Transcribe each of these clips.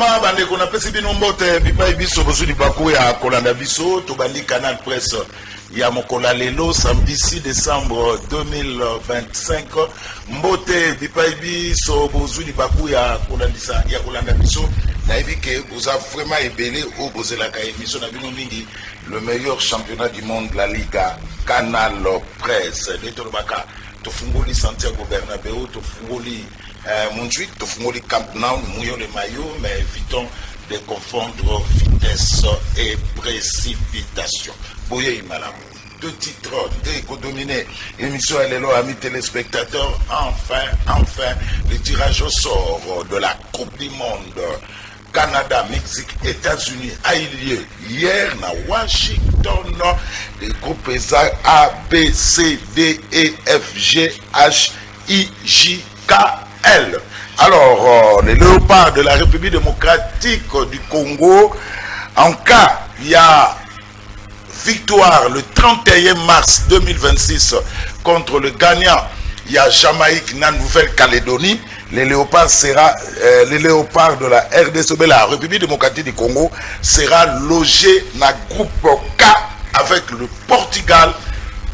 Bamama bande qu'on appelle bino mbote bipa biso bozuli baku ya kolanda biso to bandi Canal Presse ya mokola lelo samedi 6 décembre 2025 mbote bipa biso bozuli baku ya kolanda biso na evike boza vraiment ebele o bozela ka émission na bino mingi le meilleur championnat du monde la Liga Canal Presse leto baka to fungoli Santiago Bernabéu to fungoli Montjuic, to fungoli Camp Nou, mouillons les maillots, mais évitons de confondre vitesse et précipitation. Boye Malam, 2 titres, 2 éco-dominés. Émission Allélo, amis téléspectateurs. Enfin, le tirage au sort de la Coupe du Monde. Canada, Mexique, États-Unis a eu lieu hier à Washington. Les groupes A, B, C, D, E, F, G, H, I, J, K, L. Alors, les léopards de la République démocratique du Congo, en cas, il y a victoire le 31 mars 2026 contre le gagnant, il y a Jamaïque, la Nouvelle-Calédonie. Les léopards de la RDC, la République démocratique du Congo, sera logé dans le groupe K avec le Portugal,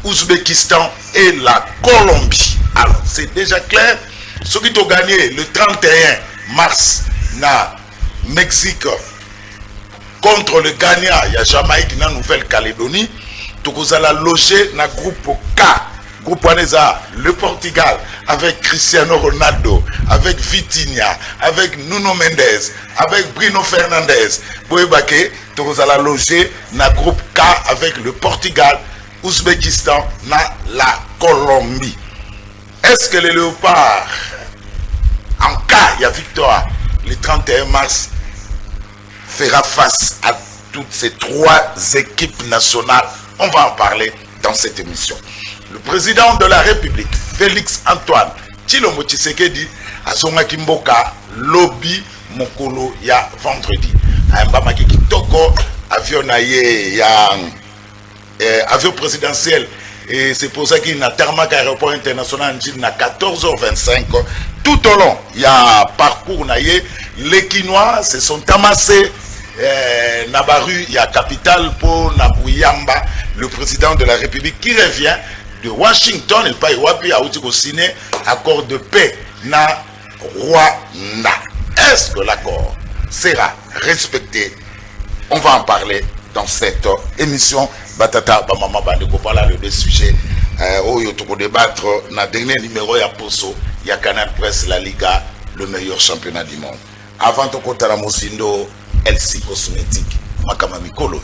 Ouzbékistan et la Colombie. Alors, c'est déjà clair. Ceux qui ont gagné le 31 mars na Mexique contre le gagnant, il y a Jamaïque, la Nouvelle-Calédonie. Tout vous allez loger dans le groupe K. Groupe Anesa, le Portugal, avec Cristiano Ronaldo, avec Vitinha, avec Nuno Mendes, avec Bruno Fernandes. Boébake, tout vous allez loger dans le groupe K avec le Portugal, Ouzbékistan, la Colombie. Est-ce que les léopards, en cas il y a victoire, le 31 mars, fera face à toutes ces 3 équipes nationales? On va en parler dans cette émission. Le président de la République, Félix Antoine Tshilombo Tshisekedi, a son Kimboka, lobby Mokolo ya vendredi. Mbama Kitoko, avion avion présidentiel. Et c'est pour ça qu'il y a un tarmac aéroport international à 14h25. Tout au long, il y a un parcours. Les Quinois se sont amassés. Nabaru, il y a capitale pour Nabouyamba, le président de la République qui revient de Washington. Il paye Wapi à signer accord de paix na Rwanda. Est-ce que l'accord sera respecté? On va en parler dans cette émission. Batata, Bamama, Bandeko, voilà le deux sujets. Où il faut débattre dans le dernier numéro, il y a Poso, il y a Canal Presse, la Liga, le meilleur championnat du monde. Avant de compter la Mosindo, LC Cosmétique, Makama Mikolo.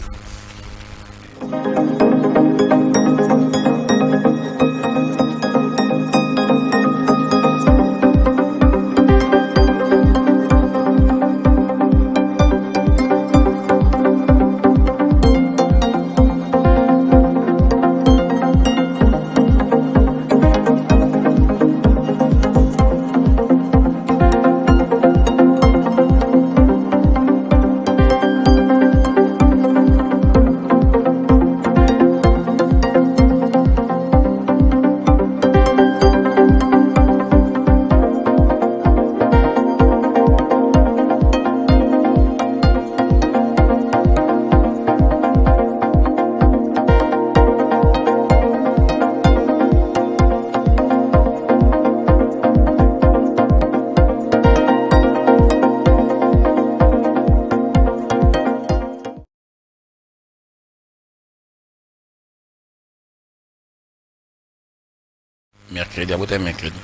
Mercredi.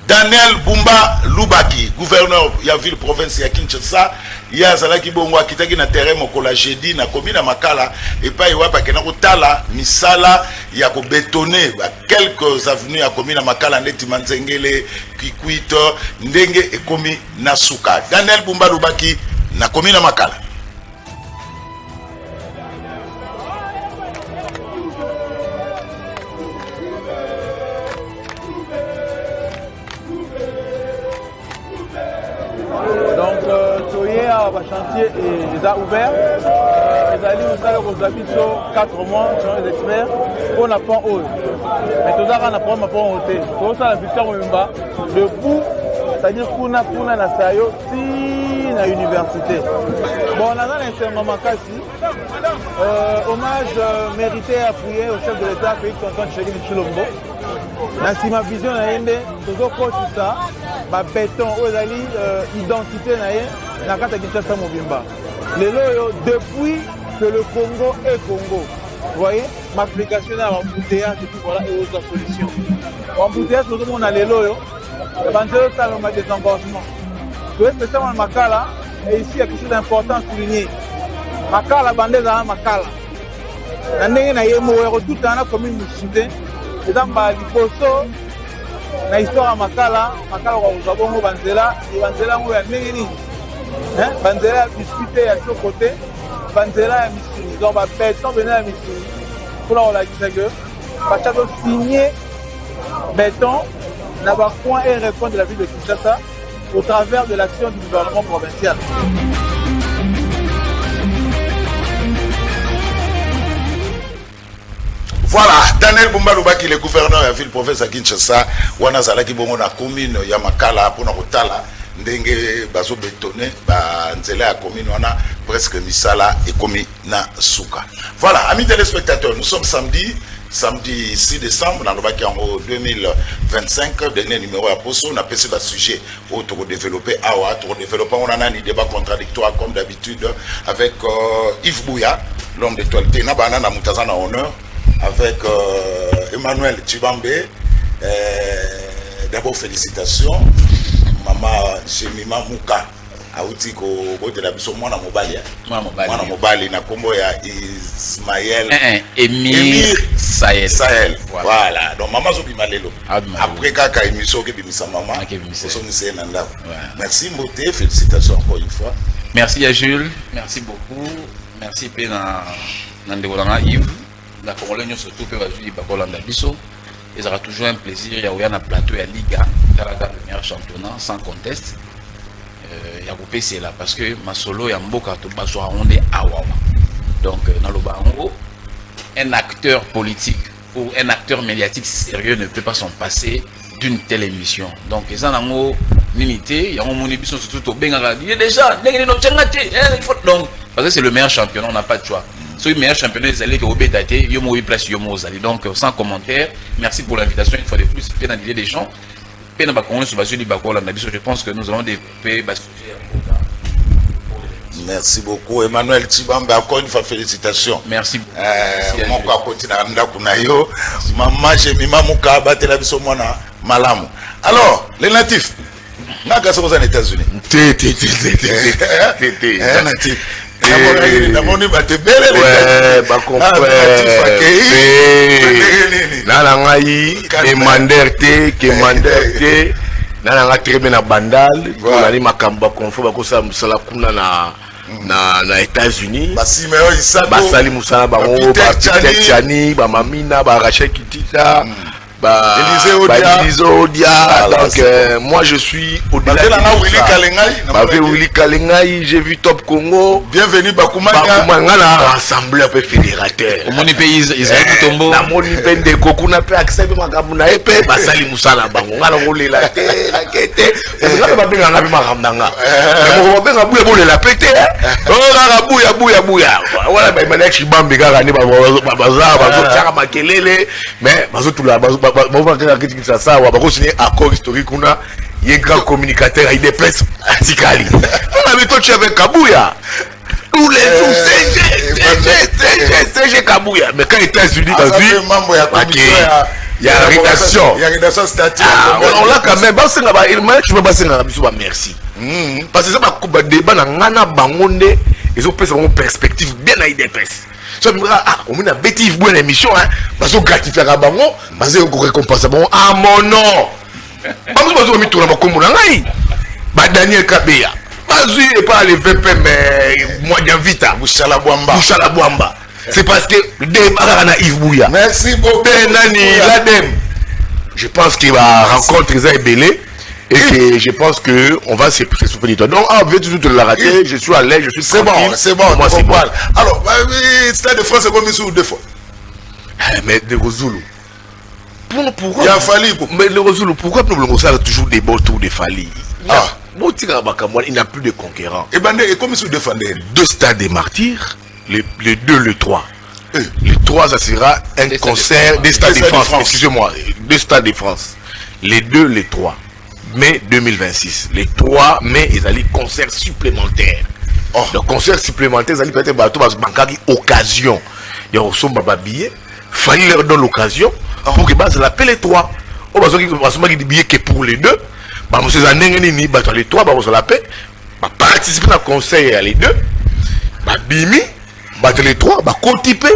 Daniel Bumba Lubaki, gouverneur de la ville province de Kinshasa, il y a Zalaki Bongo qui est na terrain mokola jeudi na commune Makala et pas iwa pa kena kotala misala ya ko bétonner quelques avenues à commune Makala ndeti Manzengele Kikwito ndenge ekomi nasuka. Daniel Bumba Lubaki na commune Makala. chantier est déjà ouvert. Les alliés nous allons 4 mois sur les experts pour la pont haut. Mais tout ça, on a pas pont haut. Tout ça, la victoire au Mba, debout, c'est-à-dire qu'on a na sayo, si aussi à l'université. Bon, on a un Makasi, hommage mérité et appuyé au chef de l'État, Félix Antoine Tshisekedi Tshilombo. Dans ma vision, toujours ça, béton, identité, na kata Kinshasa Mobimba. Depuis que le Congo est Congo, vous voyez, ma application à l'embouteillage et tout voilà, et autres solutions. L'embouteillage, nous avons les loyaux, le ma désengorgement. Vous voyez, c'est ça, Makala, et ici, il y a quelque chose d'important à souligner. Makala, bandé dans Makala. Nandenge na yemo, tout en a commune Moussouté, et dans ma liposo, na histoire à Makala, Makala, vous avez Banzela, et Banzela, vous avez Banzela, discuté à ce côté. Banzela et Missini. Donc, béton venait à Missini. Pour là, on l'a dit que Bachado signé béton dans le coin et recoin de la ville de Kinshasa au travers de l'action du gouvernement provincial. Voilà, Daniel Bumbalouba qui est le gouverneur de la ville-province à Kinshasa, wana zalaki bongo na commune ya Makala pour na kotala ndenge bazo bétonné ba nzela ya commune wana presque misala et komi na suka. Voilà, amis téléspectateurs, nous sommes samedi 6 décembre dans le bac en 2025, dernier numéro à Poso, on a passé le sujet autour développé awa, autour développé on a un débat contradictoire comme d'habitude avec Yves Bouya, l'homme d'étoileté, na banana mutazana honneur avec Emmanuel Tshibambe. D'abord félicitations Maman Jemima Mouka auti ko bote la biso mwana mobali na kombo ya Ismaël Emir Sahel. Voilà, donc maman zo bimalelo après kaka émission ke bimisa maman so misé na ndako. Merci Mbote, félicitations encore une fois. Merci à Jules, merci beaucoup. Merci pe na ndeko na Yves. La Congolais surtout peut jouer Bakolanda biso. Il sera toujours un plaisir. Il y a un plateau à Liga, dans le meilleur championnat, sans conteste. Il y a coupé c'est là parce que ma solo y a beaucoup de basoa on est awa. Donc dans le bango, un acteur politique ou un acteur médiatique sérieux ne peut pas s'en passer d'une telle émission. Donc ils ont un l'unité, il y a un monibition surtout au Bengala. Il y a déjà, donc parce que c'est le meilleur championnat, on n'a pas de choix. C'est le meilleur championnat des alliés qui ont été Yomo place Yomo Zali. Donc sans commentaire, merci pour l'invitation une fois de plus. Bien dans l'idée des gens. Je pense que nous allons développer. Merci beaucoup Emmanuel Tshibambe, encore une fois félicitations. Merci. Maman Jemima Mouka batela biso mwana malamu. Alors les natifs, na gasa aux États-Unis. na États-Unis basali musala bango Peter Chani ba Mamina ba Rachel Kitita Élisée Odia. Donc moi je suis au-delà de Willy Kalengai, j'ai vu Top Congo. Bienvenue Bakumanga na rassembleur peu fédérateur. Au moni pays Israël Tombo. Na moni bende kokuna pe accepte makambu na epe basali musala bango. Ngala ngolela te la kete. Ngala ba benga na bima ramdanga. Mais mo benga buya bolela pete. Oh ngala buya. Wala ba Emmanuel Tshibambe kaka ni ba bazotaka makelele mais bazotula signé accord historique on a grand communicateur il déplace Tikali on avait touché avec Kabouya tous les jours CG Kabouya mais quand les États-Unis il y a rédaction on l'a quand même je veux passer dans la merci parce que ça va couper débat dans ngana bangonde ils ont pris une perspective bien à IDPS. So on a bêtise bonne émission hein parce que gratifier à bango parce que récompense bon ah mon nom parce que mi tourna makombo na ngai ba Daniel Kabeya bazui et pas les VP mais moi d'invita Mushala Bwamba c'est parce que débat na Yves Bouya merci beaucoup nani l'adem je pense qu'il va rencontrer ça belé et que je pense que on va se souffrir de toi. Donc, vous pouvez toujours te la rater. Je suis à l'aise, je suis tranquille. C'est bon. Moi, c'est bon. Alors, Stade de France, c'est combien sur deux fois? Mais de Rosulu. Pourquoi? Il y a fallu. Mais le Rosulu, pourquoi nous avons toujours des beaux tours de Fali? il n'a plus de concurrents. Et comment se défendez? 2 stades des martyrs, les 2, le 3. Le 3, ça sera un concert des Stades de France. Excusez-moi, 2 Stades de France. Les 2, les 3. Mai 2026. Les 3 mai, ils allaient concert supplémentaire. Le concert supplémentaire, ils allaient peut-être occasion. Il y a aussi un billet. Fallait leur donner l'occasion pour que ça l'appelle les 3. On va dire des billets que pour les 2. Ces années, les 3, ça l'appelle. Participer au concert, les 2. Bimi. Les 3, participer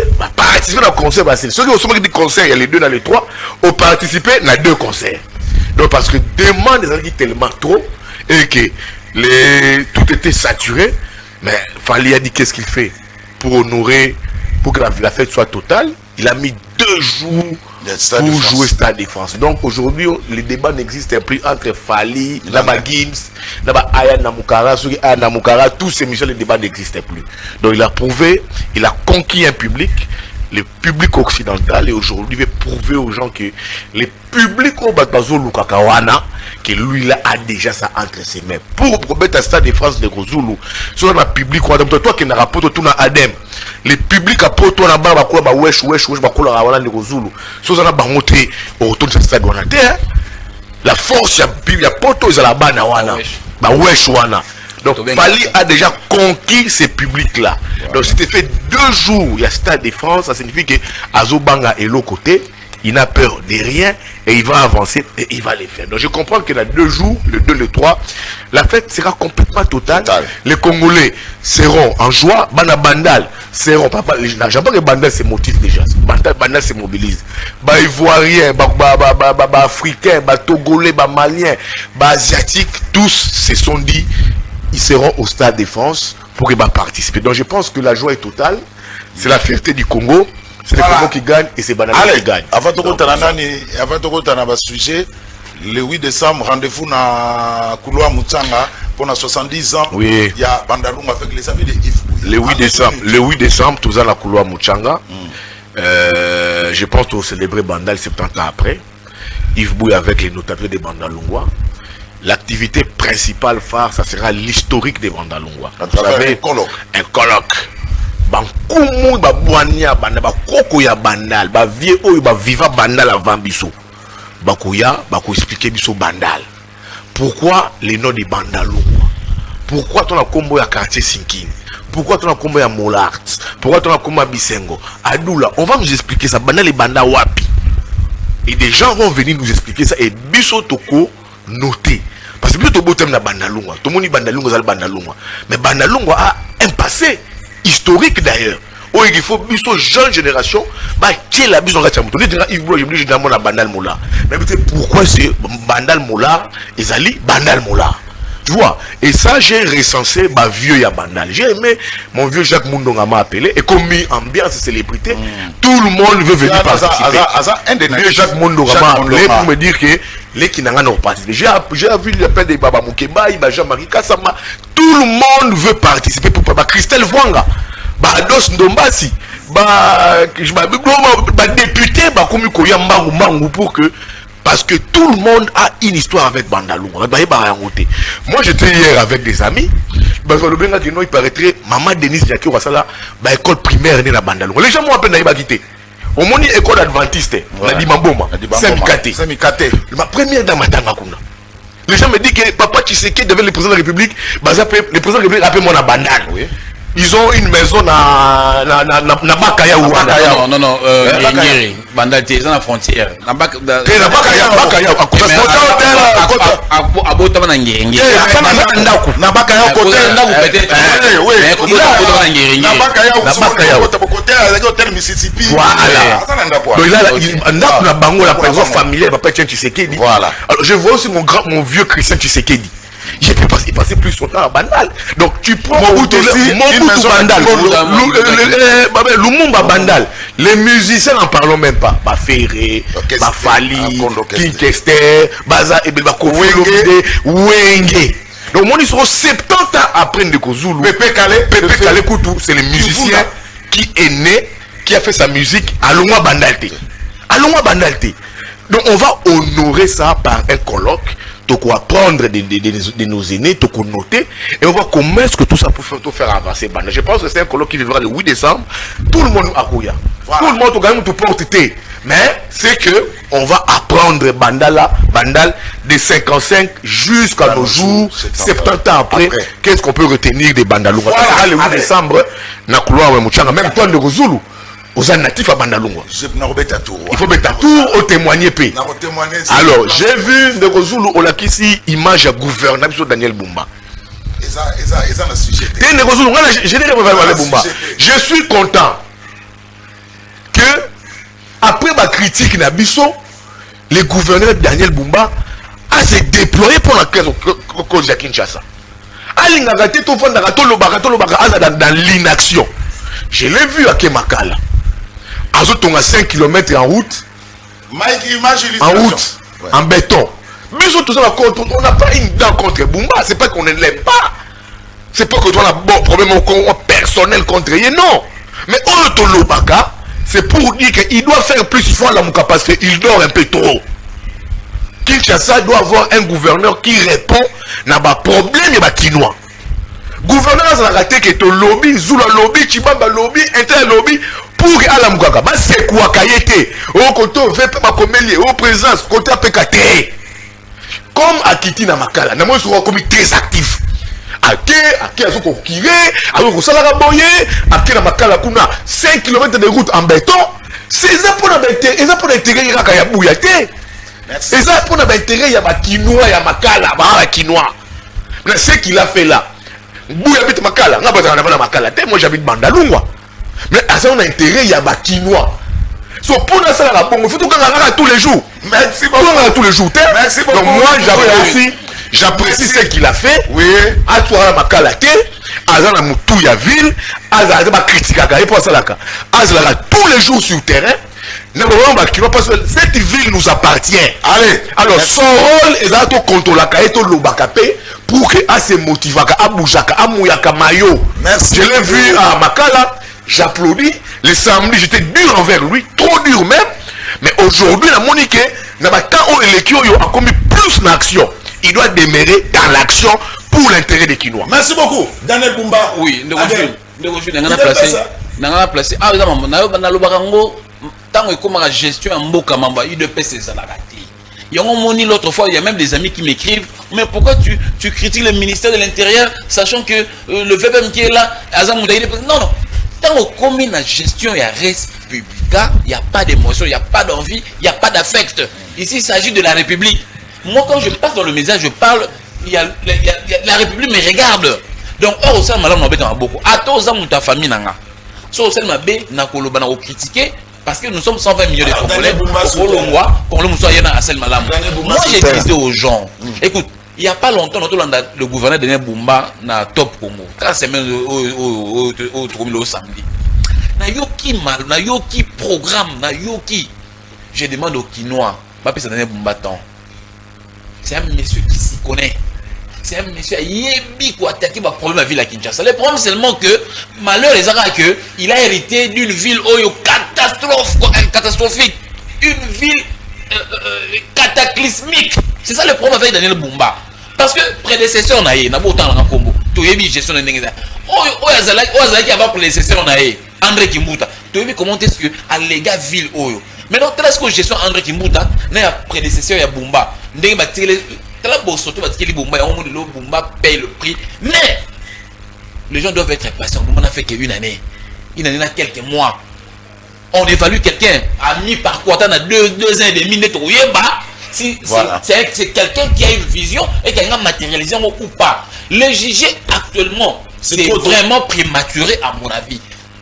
au concert. Ceux qui ont dit concert, il y a les 2 dans les 3, ont participé dans 2 concerts. Donc, parce que demande des tellement trop et que tout était saturé, mais Fally a dit qu'est-ce qu'il fait pour honorer, pour que la fête soit totale. Il a mis 2 jours pour jouer Stade de France. Donc aujourd'hui, les débats n'existent plus entre Fally, Naba Gims, Naba Aya Namoukara, tous ces missions, les débats n'existent plus. Donc il a prouvé, il a conquis un public, le public occidental, et aujourd'hui il veut prouver aux gens que les publics au Batazo Lukakawana, que lui là a déjà ça entre ses mains. Pour mettre un Stade de France de Gozulu, sur le public, toi qui n'as pas tout dans Adem, les publics à poto na ba ba wesh ba kola wana de Gozulu, sur ça ba monter au retour de ce stade wana terre. La force ya poto ils la ba na wana ba wesh wana. Donc Fally a déjà conquis ces publics là. Donc c'était fait 2 jours il y a Stade de France, ça signifie que Azobanga est l'autre côté. Il n'a peur de rien et il va avancer et il va les faire. Donc je comprends que dans 2 jours, le 2, le 3, la fête sera complètement totale. Les Congolais seront en joie. Bana Bandal seront. J'aime pas que Bandal se motive déjà. Bandal se mobilise. Bah Ivoiriens, bah Africains, bah Togolais, bah Maliens, bah Asiatiques, tous se sont dit, ils seront au Stade de France pour qu'ils participer. Donc je pense que la joie est totale. C'est la fierté du Congo. C'est les Congo qui gagnent et c'est Banana qui gagne. Avant de rentrer dans sujet, le 8 décembre, rendez-vous dans Couloir Moutsanga pour 70 ans. Oui. Il y a Bandalung avec les amis de Yves Bouy. Le 8 décembre, tout ça dans Couloir Moutsanga. Je pense qu'on célébrer Bandal 70 ans après. Yves Bouy avec les notables des Bandalungwa. L'activité principale phare, ça sera l'historique des Bandalungwa. Vous savez, un colloque. Bankumu ba boania banda ba koko ya bandal ba vie oyo ba viva bandal avant biso bakoya bako expliquer biso bandal pourquoi les noms de Bandalungwa, pourquoi ton combo ya quartier Sinkini, pourquoi ton combo ya Molart, pourquoi ton combo ya Bisengo Adoula, on va nous expliquer ça bandal et banda wapi et des gens vont venir nous expliquer ça et biso toko noter parce que biso to botem na Bandalungwa tout le monde Bandalungwa zal Bandalungwa mais Bandalungwa a un passé historique d'ailleurs. Oh, il faut une jeune génération. Bah, qui est la bise dans la chambre? Je dis la Bandal Mola. Mais pourquoi c'est Bandal Mola et Zali Bandal Mola? Tu vois? Et ça, j'ai recensé ma vieux ya Bandal. J'ai aimé mon vieux Jacques Mundonga m'a appelé et comme ambiance célébrité, tout le monde veut venir participer. Vieux Jacques Mundonga m'a appelé pour me dire que les Kinanga n'ont pas participé. J'ai vu l'appel de Baba Moukeba, Jean-Marie Kassama. Tout le monde veut participer pour Christelle Vwanga, Ados Ndombasi, député, pour que. Parce que tout le monde a une histoire avec Bandalungwa. Moi j'étais hier avec des amis. Il paraîtrait Maman Denise Jackie Ouassala, école primaire née à Bandalungwa. Les gens m'ont appelé à quitter. Au moins école adventiste, on dit Mamboma, Saint-Mikate. Ma première dame à Kuna. Les gens me disent que Papa Tshisekedi devait le président de la République, le président de la République appelle moi à Bandal. Oui. Ils ont une maison na Bakaya ou non, Ngiri, Bandal t'es dans la frontière. Na Bakaya, abota na Ngiri. Na Bakaya côté peut-être. Oui, na Bakaya côté hôtel Mississippi. Voilà. Donc là, il a bango la présence familiale, Papa Tshisekedi. Voilà. Alors je vois aussi mon vieux Christian Tshisekedi. J'ai pu passer plus son temps à Bandal. Donc tu prends Mobutu Bandal, Lumumba Bandal. Les musiciens n'en parlons même pas. Ferré, Fally, King Kester, Baza et Wenge. Donc mon ils seront 70 ans après Ndeko Zulu. Pepe Kale Koutou, c'est le musicien qui est né, qui a fait sa musique à Longwa Bandalte. Donc on va honorer ça par un colloque. tu peux apprendre de nos aînés, tu peux noter, et on va voir comment est-ce que tout ça peut faire avancer. Je pense que c'est un colloque qui vivra le 8 décembre. Tout le monde a Kouya. Tout le monde a gagné tout porte. Mais c'est que on va apprendre Bandal de 55 jusqu'à nos jours, 70 ans après. Qu'est-ce qu'on peut retenir des Bandalunga? Ça le 8 décembre, na couloir même toi de Zulu. Aux natifs à Bandalunga. Il faut mettre un tour au témoigner. Alors, j'ai vu de Zulu au Lakisi image à gouverneur Daniel Bumba. Je suis content que après ma critique Nabiso, le gouverneur Daniel Bumba a se déployé pour la cause de Kinshasa. Dans l'inaction. Je l'ai vu à Kemakala. À 5 km en route. En route, ouais. En béton. Mais on n'a pas une dent contre Bumba. C'est pas qu'on ne l'aime pas. C'est pas que tu as un bon problème personnel contre lui. Non. Mais Olotolobaka, c'est pour dire qu'il doit faire plus fort la Mouka parce qu'il dort un peu trop. Kinshasa doit avoir un gouverneur qui répond à nos problèmes et à Kinois. Gouverneur a raté que ton lobby, Zula lobby, Chibamba lobby, Inter lobby, pour que la Mouka, c'est quoi Kayete, au côté, VP Makomelie, au présence, côté PKT. Comme Akiti na Makala, nous sommes comme très actifs. Ake azoko kire, azoko salaka boye, ake na Makala kuna 5 km de route en béton. C'est ça pour l'intérêt iraka ya bouyate. C'est ça pour l'intérêt ya bakinois ya Makala, ba kinois. Mais ce qu'il a fait là, Bouya habite Makala, n'a pas de Makala. Moi j'habite Bandalungwa. Mais à ça on a intérêt ya bakinois. So pour la salle à bon, il faut tout gagner tous les jours. Merci beaucoup. Tous les jours. Merci beaucoup. Donc moi j'apprécie ce qu'il a fait. Oui. À toi la Makalate, Azana Moutouya ville, Azana critique à Gaï pour ça là. Azana tous les jours sur le terrain. Parce que cette ville nous appartient. Allez. Alors son rôle est de contrôler la Kaeto Lobakapé pour que à se motive à Boujaka, à Mouyaka Mayo. Merci. Je l'ai vu à Makala. J'applaudis. Le samedi, j'étais dur envers lui, trop dur même. Mais aujourd'hui, la Monique, n'a pas tant où il a commis plus d'action. Il doit demeurer dans l'action pour l'intérêt des Kinois. Merci beaucoup, Daniel Bumba. Oui, nous avons placé. Ah, tant que la gestion en Mboka Mamba, il de PC Il y a l'autre fois, il y a même des amis qui m'écrivent, mais pourquoi tu critiques le ministère de l'Intérieur, sachant que le VPM qui est là, non, non. Tant qu'on met la gestion, il y a res publica, il n'y a pas d'émotion, il n'y a pas d'envie, il n'y a pas d'affect. Ici, il s'agit de la République. Moi, quand je passe dans le message, je parle, la République me regarde. Donc, or, au sein de madame, on a beaucoup. À tous, on ta famille, nanga. So, au sein de ma bé, on a critiqué, parce que nous sommes 120 millions de Congolais. Moi, j'ai dit aux gens, écoute, il n'y a pas longtemps, le gouverneur Daniel Bumba na Top Congo. Quand c'est même au samedi. Na yoki mal, na yoki programme, na yoki. Je demande aux Kinois, ça Daniel Bumba tant. C'est un monsieur qui s'y connaît. C'est un monsieur qui a attaqué le problème de la ville à Kinshasa. Le problème seulement que, malheur les arabes que, il a hérité d'une ville catastrophique. Une ville cataclysmique. C'est ça le problème avec Daniel Bumba. Parce que prédécesseur n'a pas autant dans Congo. Tu as vu gestion de Ndengeza. Qui avant prédécesseur n'a André Kimbuta. Tu as vu comment est-ce que à l'égal ville Oyo. Maintenant, est-ce que gestion André Kimbuta n'a prédécesseur ya Bumba. Ndengeza Bumba paye le prix. Mais les gens doivent être patients. Bumba n'a fait qu'une année. Il en a quelques mois. On évalue quelqu'un à mi-parcours, on a 2 ans et demi, c'est quelqu'un qui a une vision et qui a matérialisé ou pas. Le juger actuellement, c'est vraiment prématuré à mon avis.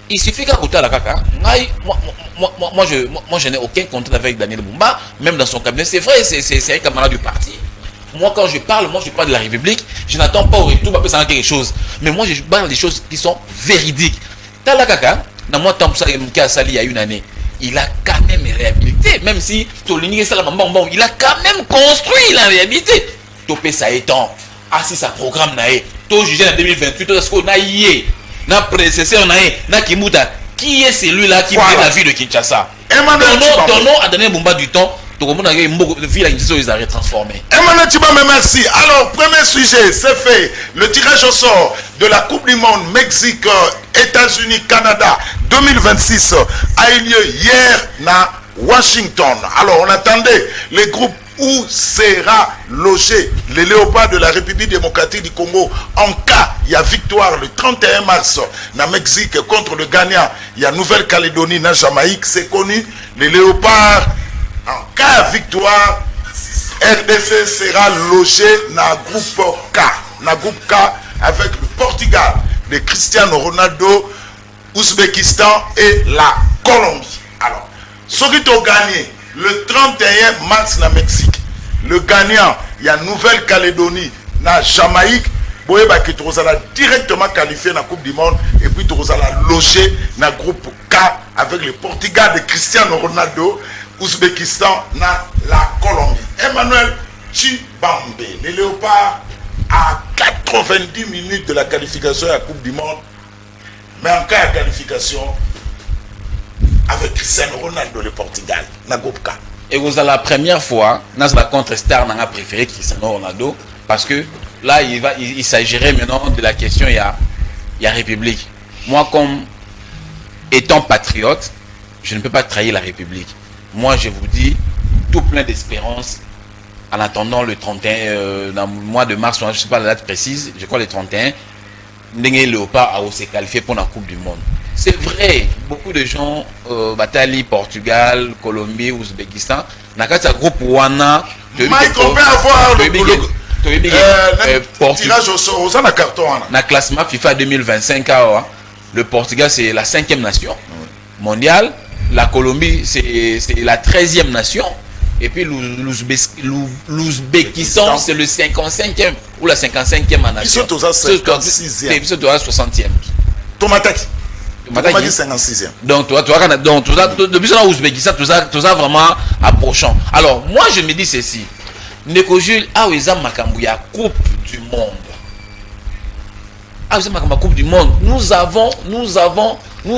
Il suffit qu'à côté de la caca, moi je n'ai aucun contact avec Daniel Bumba, même dans son cabinet. C'est vrai, c'est un camarade du parti. Moi quand je parle de la République, je n'attends pas au retour parce que ça quelque chose. Mais moi je parle des choses qui sont véridiques. Dans la caca, dans moi, tant que ça, il y a une année, il a quand même réhabilité, même si il a quand même construit la réhabilité. Topé ça étant, assis sa programme, tout jugé en 2028, tout ce qu'on a yé, n'a prédécesseur, n'a Kimuta, qui est celui-là qui fait la vie de Kinshasa. Ton nom a donné Bumba du temps, tout le monde a une ville qui ils ont transformé. Emmanuel Tibambe, merci. Alors, premier sujet, c'est fait. Le tirage au sort de la Coupe du Monde Mexique, États-Unis, Canada 2026 a eu lieu hier à Washington. Alors, on attendait les groupes où sera logé les léopards de la République démocratique du Congo en cas il y a victoire le 31 mars na Mexique contre le gagnant il y a Nouvelle-Calédonie na Jamaïque, c'est connu. Les léopards en cas de victoire RDC sera logé dans groupe K, avec le Portugal de Cristiano Ronaldo, Ouzbékistan et la Colombie. Alors, ceux qui ont gagné le 31 mars na Mexique, le gagnant, il y a Nouvelle-Calédonie, na Jamaïque, Boyeba qui a directement qualifié dans la Coupe du Monde et puis tu a logé dans le groupe K avec le Portugal de Cristiano Ronaldo, Ouzbékistan, na la Colombie. Emmanuel Tibambe, les léopards à 90 minutes de la qualification à la Coupe du Monde, mais en cas de qualification, avec Cristiano Ronaldo, le Portugal, dans le groupe K. Et vous avez la première fois, dans la contre-star, on a préféré Cristiano Ronaldo, parce que là, il s'agirait maintenant de la question, il y a République. Moi, comme étant patriote, je ne peux pas trahir la République. Moi, je vous dis, tout plein d'espérance, en attendant le 31, dans le mois de mars, je ne sais pas la date précise, je crois le 31, Ndenge Léopard a aussi qualifié pour la Coupe du Monde. C'est vrai, beaucoup de gens, Batali, Portugal, Colombie, Ouzbékistan, dans le groupe Wana, Mike, on peut avoir le tirage au sort, on a un carton. Dans le classement FIFA 2025, le Portugal c'est la 5e nation mondiale, la Colombie c'est la 13e nation, et puis l'Ouzbékistan c'est le 55e ou la 55e nation. Ils sont tous à 56e. Ils sont tous à 60e. Tomatek. 56e. Donc, depuis ça, l'Ouzbékistan, tout ça vraiment approchant. Alors, moi, je me dis ceci. Nekojul, Makambuya, Coupe du Monde. Coupe du Monde. Nous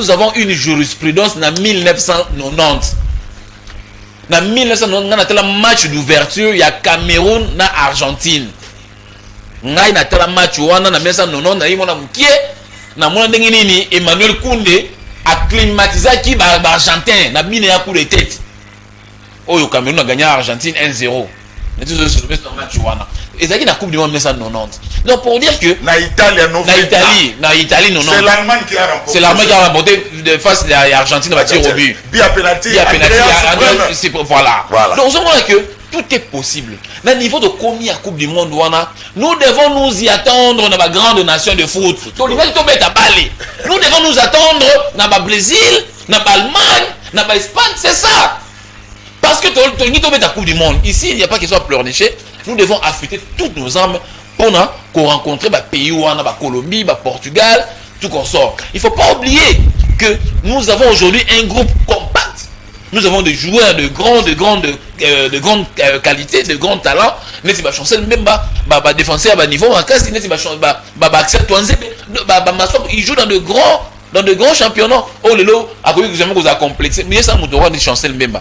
avons une jurisprudence en 1990. En 1990, on a un match d'ouverture, il y a Cameroun et Argentine. On a un match en 1990, na mona ndenge nini Emmanuel Koundé a climatisé qui Argentin na bine ya coup de tête. Oyo Cameroun a gagné Argentine 1-0. Mais tout ce match wana. Et ça qui na Coupe du Monde 1990. Donc pour dire que na Italie 90. C'est l'Allemagne qui a remporté. C'est l'Allemagne qui a remporté de face à l'Argentine va tirer au but. Bien penalty. C'est voilà. Donc on voit que tout est possible. Dans le niveau de combien à Coupe du Monde, nous devons nous y attendre dans la grande nation de foot. Nous devons nous attendre dans le Brésil, dans l'Allemagne, dans l'Espagne, c'est ça. Parce que la Coupe du Monde, ici, il n'y a pas question de pleurnicher. Nous devons affûter toutes nos armes pour rencontrer les pays, la Colombie, le Portugal, tout qu'on sort. Il ne faut pas oublier que nous avons aujourd'hui un groupe compact. Nous avons des joueurs de grande qualité, de grands talents. Nous avons chancel même défenseur à niveau. Ils jouent dans de grands championnats. Oh lelo, à quoi vous a complexé. Mais ça, nous avons chancel même.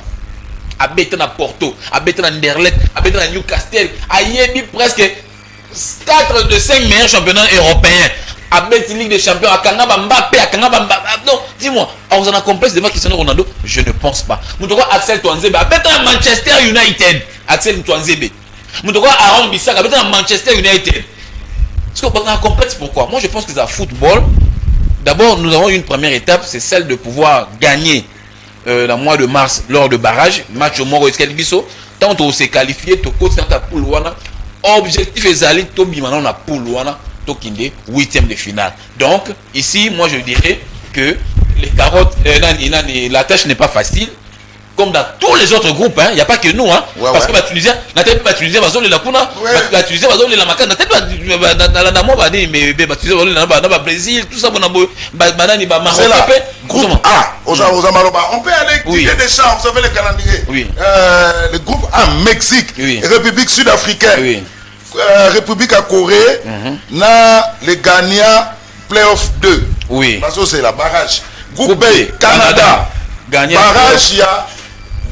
À Béton à Porto, à Béton à Anderlecht, à Béton à Newcastle, à Yébi presque 4 de 5 meilleurs championnats européens. À Béton Ligue des Champions, à Kangaba Mbappé, à Kangaba Mbappé. Non, dis-moi, on a un complexe devant Cristiano Ronaldo? Je ne pense pas. Nous devons Axel Touanzebe, à Béton à Manchester United. Axel Touanzebe. Nous devons Aaron Bissaka, à Béton à Manchester United. Parce qu'on a un complexe, pourquoi? Moi, je pense que dans le football, d'abord, nous avons une première étape, c'est celle de pouvoir gagner dans le mois de mars lors de barrage, match au Moro Escalbiso, tant on s'est qualifié, to coach dans ta poule wana, objectif est d'aller to bimana na poule wana, to kinde 8e de finale. Donc ici, moi je dirais que les carottes, la tâche n'est pas facile. Comme dans tous les autres groupes, il n'y a pas que nous, parce que les Tunisiens, la Tunisie va zoner la Kuna, la Tunisie va zoner la Maca, la Brésil, tout ça, c'est là, groupe A, on peut aller quitter des champs, vous savez le calendrier. Le groupe A, Mexique, République sud-africaine, République à Corée, les gagnants playoff 2. Parce que c'est la barrage. Groupe B, Canada, barrage, il y a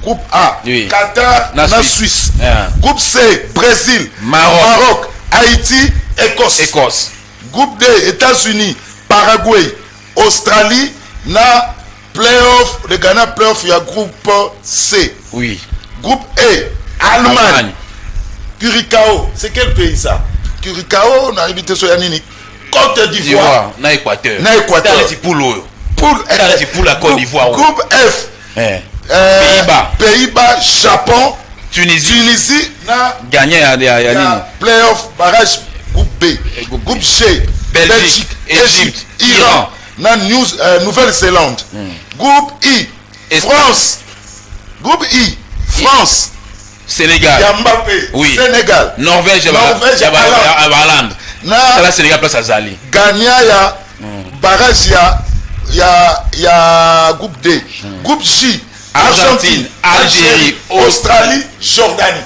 Groupe A, Oui. Qatar, Na na Suisse. Suisse. Yeah. Groupe C, Brésil, Maroc. Haïti, Écosse. Écosse. Groupe D, États-Unis, Paraguay, Australie, na playoff, le Ghana playoff, il y a groupe C. Oui. Groupe E, Allemagne. Curicao, c'est quel pays ça? Curicao, on a invité sur Yannick. Côte d'Ivoire. Na Équateur. Na Équateur. Dans les poules. Pour la Côte d'Ivoire. Groupe F. Pays-Bas. Pays-Bas, Japon, Tunisie. na Gagné à playoff, barrage, groupe B. Groupe G, Belgique, Égypte, Iran. Na Nouvelle-Zélande. Groupe I, France. Groupe I, France. Sénégal. Mbappé, Oui. Sénégal. Norvège, Hollande. Na La Sénégal place à Zali. Gagna ya barrage ya groupe D. Groupe J, Argentine, Algérie, Australie, Jordanie.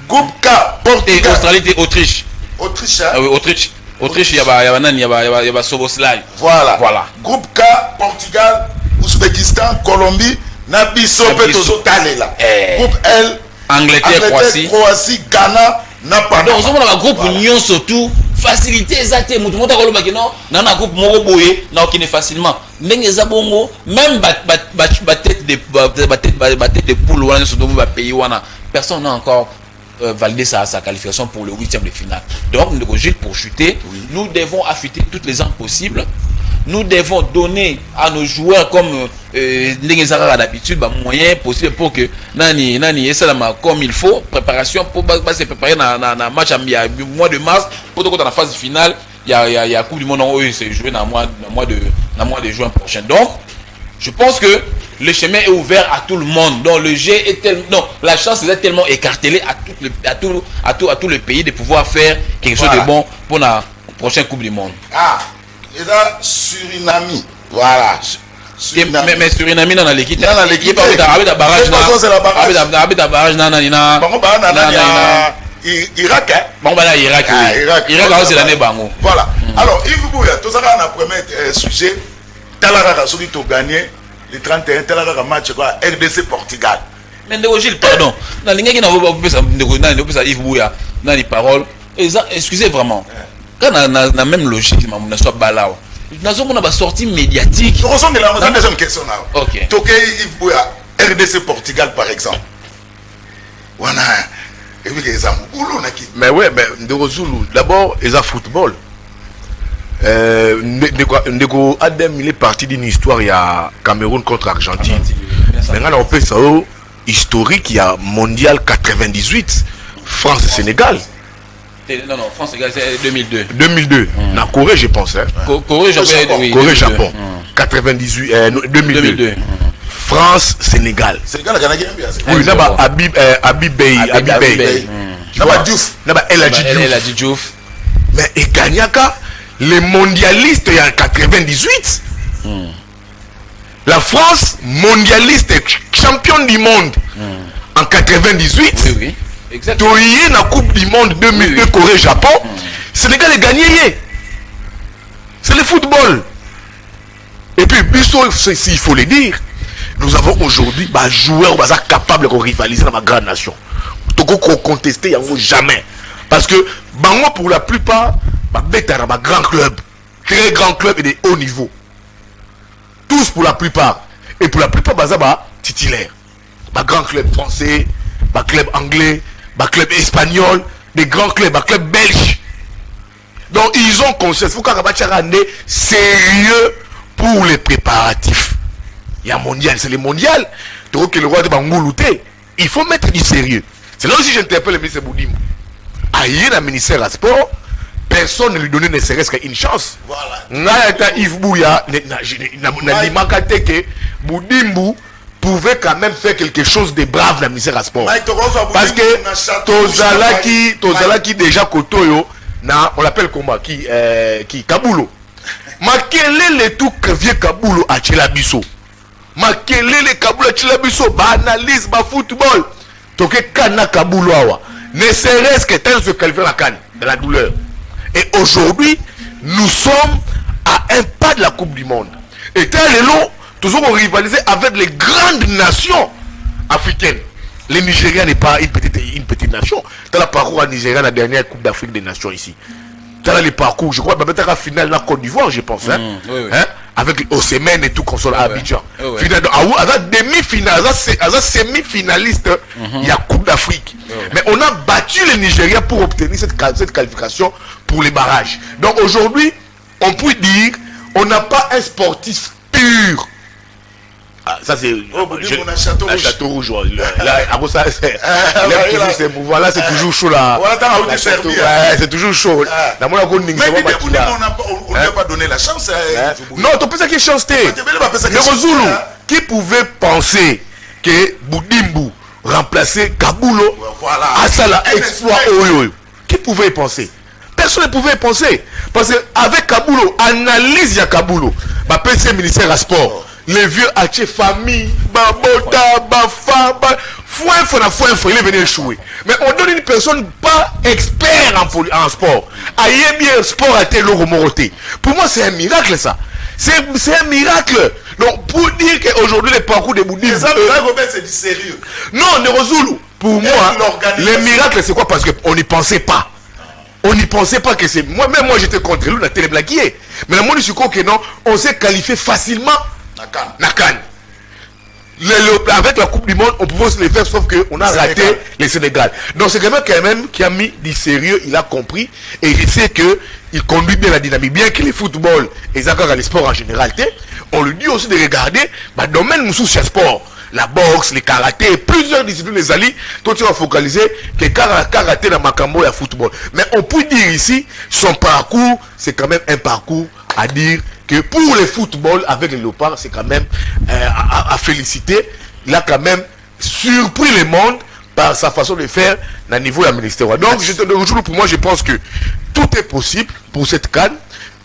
Groupe K, Et Portugal, Australie et Autriche. Autriche. Ah oui, Autriche. Autriche, il y a Soboslai. Voilà. Groupe K, Portugal, Ouzbékistan, Colombie, Nabiso, Petozo, Talela. Groupe L, Angleterre, Croatie, Ghana, Panama. Donc, on a un groupe union surtout. Facilité exacte mutu mota koloba ke non na groupe moko boye na okine facilement ndenge za bongo même tête de poule wana surtout ba pays wana personne n'a encore validé sa qualification pour le 8e de finale. Donc nous devons pour chuter, nous devons affûter toutes les armes possibles. Nous devons donner à nos joueurs comme d'habitude moyens possibles pour que nani comme il faut préparation pour se préparer dans match au mois de mars pour dans la phase finale il y a Coupe du Monde où il s'est joué dans mois de juin prochain. Donc je pense que le chemin est ouvert à tout le monde. Donc le jeu est tellement la chance est tellement écartelée à tous les pays de pouvoir faire quelque chose de bon pour la prochaine Coupe du Monde. Et là, Suriname. Voilà. Mais Suriname dans l'équipe. Dans l'équipe. Avec la barrage. C'est la barrage. Avec la barrage. Irak. Bon, bah là, Irak. Irak, c'est l'année Bango. Voilà. Alors, Yves Bouya, tout ça, on a premier sujet. Talara, celui qui a gagné le 31, Talara match, RDC Portugal. Mais Gilles, pardon. Dans les gens qui n'ont pas ça, Yves Bouya, dans les paroles. Excusez vraiment. Quand on a la même logique, on a soit balao. Nous avons une sortie médiatique. Je ressens que la deuxième question là. Ok. Toké Yves Bouya, RDC Portugal par exemple. Voilà. Et puis les amis, mais ouais, mais d'abord, ils ont football. Ndeko Adem, il est parti d'une histoire, il y a Cameroun contre Argentine. Maintenant, on peut ça historique, il y a Mondial 98, France-Sénégal. Non, France, c'est 2002. 2002. Na Corée, je pense. Hein. Corée-Japon. 98, 2002. France-Sénégal. Sénégal a gagné bien. Oui, là-bas, Habib Bey. Là-bas, Diouf. Là-bas, El Hadji Diouf. Mais et Ganyaka, les mondialistes, il y a 98. La France, mondialiste, championne du monde en 98. Oui. Exactement. Toyé la Coupe du Monde 2002 Corée-Japon, Sénégal est gagné. C'est le football. Et puis, il faut le dire, nous avons aujourd'hui des joueurs capables de rivaliser dans ma grande nation. Donc, on contester, il n'y a jamais. Parce que, pour la plupart, un grand club, très grand club et de haut niveau. Tous pour la plupart. Et pour la plupart, titulaires. Grand club français, club anglais, club espagnol, des grands clubs, club belge. Donc ils ont conscience. Il faut qu'on sérieux pour les préparatifs. Il y a mondial, c'est le mondial. Donc le roi de Bangoulouté, il faut mettre du sérieux. C'est là aussi que j'interpelle le ministre Boudimou. Aïe, le ministère à sport, personne ne lui donnait ne serait-ce qu'une chance. Voilà. Yves Bouya, Boudimou pouvait quand même faire quelque chose de brave dans le ministère à sport. Parce que Tozalaki déjà Kotoyo, on l'appelle comment qui Kabulo. Mais quel est le tout que vient Kabulo à Tchelabiso? Mais quel est le Kabulo à Tchelabiso? Analyse, football. Donc Kana Kabulo awa. Ne serait-ce que tel se calmer la canne, de la douleur. Et aujourd'hui, nous sommes à un pas de la Coupe du Monde. Et tel est long. Toujours rivaliser avec les grandes nations africaine. Le Nigeria n'est pas une petite nation. Dans le parcours à Nigeria, la dernière Coupe d'Afrique des Nations ici. Dans les parcours, je crois, peut-être la finale la Côte d'Ivoire, je pense. Hein? Oui. Hein? Avec Osimhen et tout, console à Abidjan. Finale, demi-finale, semi-finaliste, il y a Coupe d'Afrique. Mais on a battu le Nigeria pour obtenir cette qualification pour les barrages. Donc aujourd'hui, on peut dire, on n'a pas un sportif pur. Ah, ça c'est Château Rouge. Là, c'est voilà, c'est toujours chaud là. C'est toujours chaud. Mais on n'a pas donné la chance. Non, tu peux ça qui chance. Le Zulu qui pouvait penser que Boudimbu remplacer Kabulo à ça là exploit qui pouvait y penser? Personne ne pouvait y penser parce que avec Kabulo, analyse ya Kabulo, bah PC ministère à sport. Les vieux Haché famille, Babota, Bafa, il est venu échouer. Mais on donne une personne pas expert en sport. Aïe bien sport a été l'oromoroté. Pour moi, c'est un miracle ça. C'est un miracle. Donc, pour dire qu'aujourd'hui, les parcours des bouddhistes. C'est du sérieux. Non, Nerozulu, pour moi, le miracle, c'est quoi? Parce qu'on n'y pensait pas. On n'y pensait pas que c'est. Moi-même, j'étais contre lui, on a téléblagué. Mais le monde du sucre, que non, on s'est qualifié facilement. Nakan. Avec la Coupe du Monde, on pouvait se les faire, sauf qu'on a raté le Sénégal. Donc c'est quelqu'un quand même qui a mis du sérieux, il a compris, et il sait qu'il conduit bien la dynamique. Bien que le football et les sports en général, on lui dit aussi de regarder le domaine sous ce sport. La boxe, les karaté, plusieurs disciplines, les alliés, toi tu vas focaliser que karaté dans Makambo et football. Mais on peut dire ici, son parcours, c'est quand même un parcours à dire que pour le football avec les Léopards, c'est quand même à féliciter. Il a quand même surpris le monde par sa façon de faire au niveau de la ministère. Donc, pour moi, je pense que tout est possible pour cette CAN,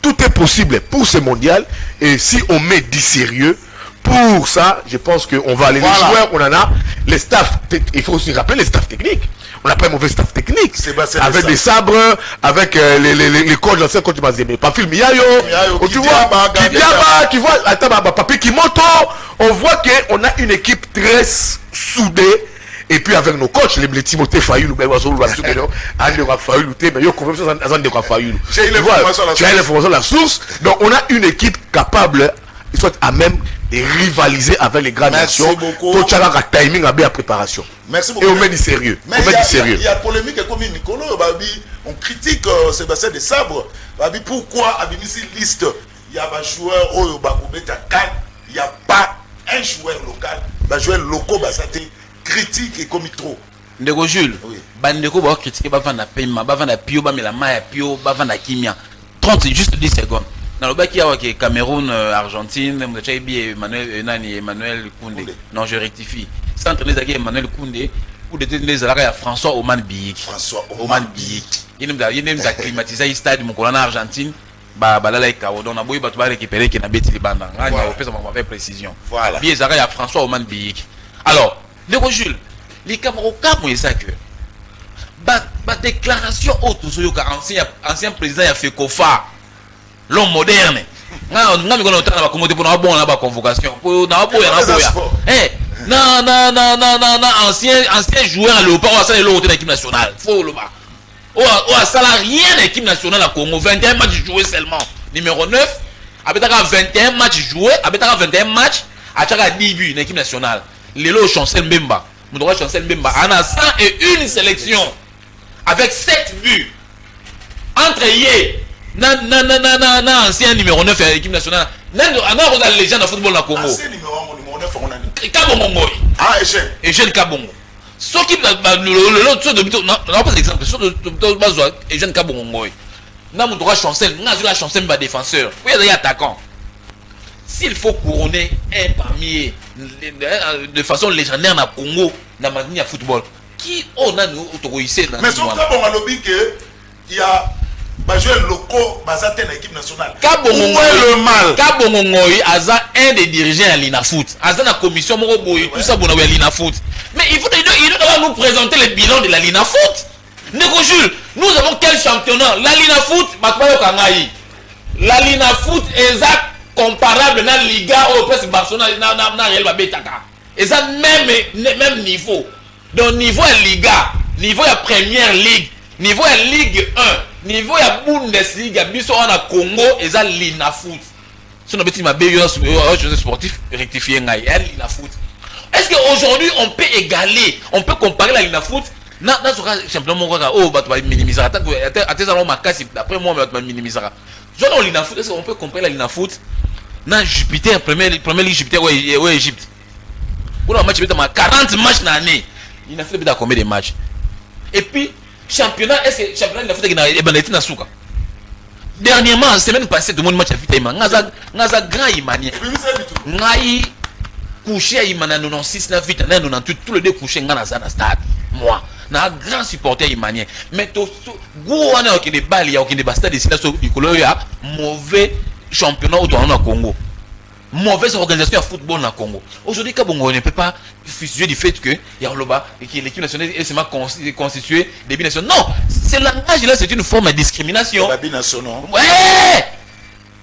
tout est possible pour ce mondial, et si on met du sérieux, pour ça, je pense qu'on va aller. Les joueurs, on en a, les staffs, il faut aussi rappeler les staffs techniques. On n'a pas un mauvais staff technique. Avec des sabres, avec les coachs, l'ancien coach de Mazembe. Pas film Miyayo, tu vois, tu vois, attends, Papi Kimoto, on voit qu'on a une équipe très soudée. Et puis avec nos coachs, les Timothée Fayoulou, tu as l'information la source. Donc on a une équipe capable, soit à même de rivaliser avec les grandes nations. Tout ça a timing à bien préparation. Merci beaucoup. Et on met du sérieux. Il y a polémique comme Nicolas, on critique Sébastien de Sabre. Pourquoi à une liste, il y a un joueur il n'y a pas un joueur local, un joueur local, critique et comme trop. Ndeko Jules, bandeko ba critiquer ba vana paiement, ba vana pio, ba melama ya pio, ba vana kimia. 30 juste 10 secondes. Dans le bac il y a Cameroun, Argentine, Emmanuel Koundé. Non, je rectifie. C'est entraîné avec Emmanuel Koundé ou de tenir à François Oman Biyik. Oman Biyik. Il aime climatiser le stade mon colonne Argentine. Bah là donc na boy ba to récupérer qui na beti libanda. On fait ça avec précision. Voilà. Bien ça à François Oman Biyik. Alors, Ndeko Jules, les Camerounais comme ça que ba déclaration autre sur ancien président a fait Kofa. L'homme moderne. Non, convocation. Ancien joueur à Léopard, on a l'autre de l'équipe nationale. Faut le bas. On a salarié de l'équipe nationale à Congo. 21 matchs joués seulement. Numéro 9. Avec 21 matchs joués. Avec 21 matchs. À chaque 10 buts, l'équipe nationale. Lélo Chancel Mbemba. Moudora Chancel Mbemba. On a 101 sélections. Avec 7 buts. Entre hier. Ancien numéro 9 à l'équipe nationale. On a la légende de football au Congo. Ancien numéro 9, on a dit. Kabongo. Ah, Eugène Kabongo. Ce qui pas d'exemple. Eugène Kabongo. On a Chancel. On a la Chancel bas défenseur. Oui, il y a attaquant. S'il faut couronner un parmi de façon légendaire dans le Congo, dans le football, qui on a nous autorisé dans mais sauf Kabongo a lobby que il y a joueurs locaux basés dans l'équipe nationale. Kabongo Aza un des dirigeants à l'INAFoot. Aza la commission Moroboy, tout ça bon à l'INAFoot. Mais il doit nous présenter le bilan de la l'INAFoot. Ndeko Jules, nous avons quel championnat? La l'INAFoot, la l'INAFoot est comparable à la Liga au presque Barcelone na Real Babetaka. Et ça, même niveau. Donc, niveau à Liga, niveau à Première Ligue, niveau à Ligue 1, niveau à Bundesliga, biso on a Congo, et ça, l'Inafoot. Si on a petit ma meilleure sportif, rectifier l'Inafoot. Est-ce qu'aujourd'hui, on peut égaler, on peut comparer la Linafoot? Non, simplement, oh, bah, tu vas minimiser. Après moi, tu vas minimiser. Genre, Linafoot, est-ce qu'on peut comparer la Linafoot? Non, Jupiter, première ligue Jupiter, ouais, Égypte. Pour le match, il y a 40 matchs dans l'année. Il a fait combien de matchs? Et puis, championnat, est-ce que le championnat Linafoot est bandité dans Souka? Dernièrement, la semaine passée, tout le monde match a fait Taïman. Naza grand Imanien. Naï couché à Imana 96, 98, tous les deux couchés dans stade. Moi, je suis un grand supporter Imanien. Mais tout le monde qui est balles, il y a des bastards ici, il y a mauvais championnat au Congo. Mauvaise organisation de football dans le Congo. Aujourd'hui, Kabongo ne peut pas fusionner du fait que l'équipe nationale est constituée des binationaux. Non, c'est langage là, c'est une forme de discrimination. Les binationaux. Ouais,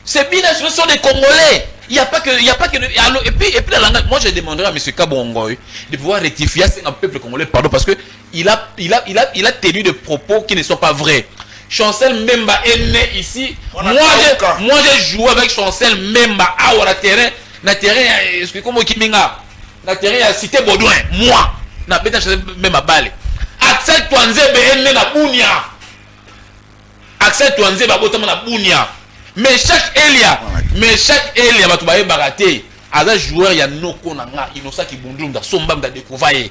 ces binationaux sont des Congolais. Il n'y a pas que. Et puis la langage, moi je demanderai à M. Kabongo de pouvoir rectifier un peuple congolais, pardon, parce qu'il a tenu des propos qui ne sont pas vrais. Chancel Mbemba est né ici. Moi j'ai joué avec Chancel Mbemba à la terrain. Na terrain, comment Kiminga? Na terrain à Cité Baudouin. Moi, na bête Chancel Mbemba balé. Axel Touanzebe est né na Bounia. Axel Touanzebe a botamé na Bounia. Mais chaque Elia va trouver baraté. Aza joueur ya noko nanga inosa ki bundulu da somba da découvrir.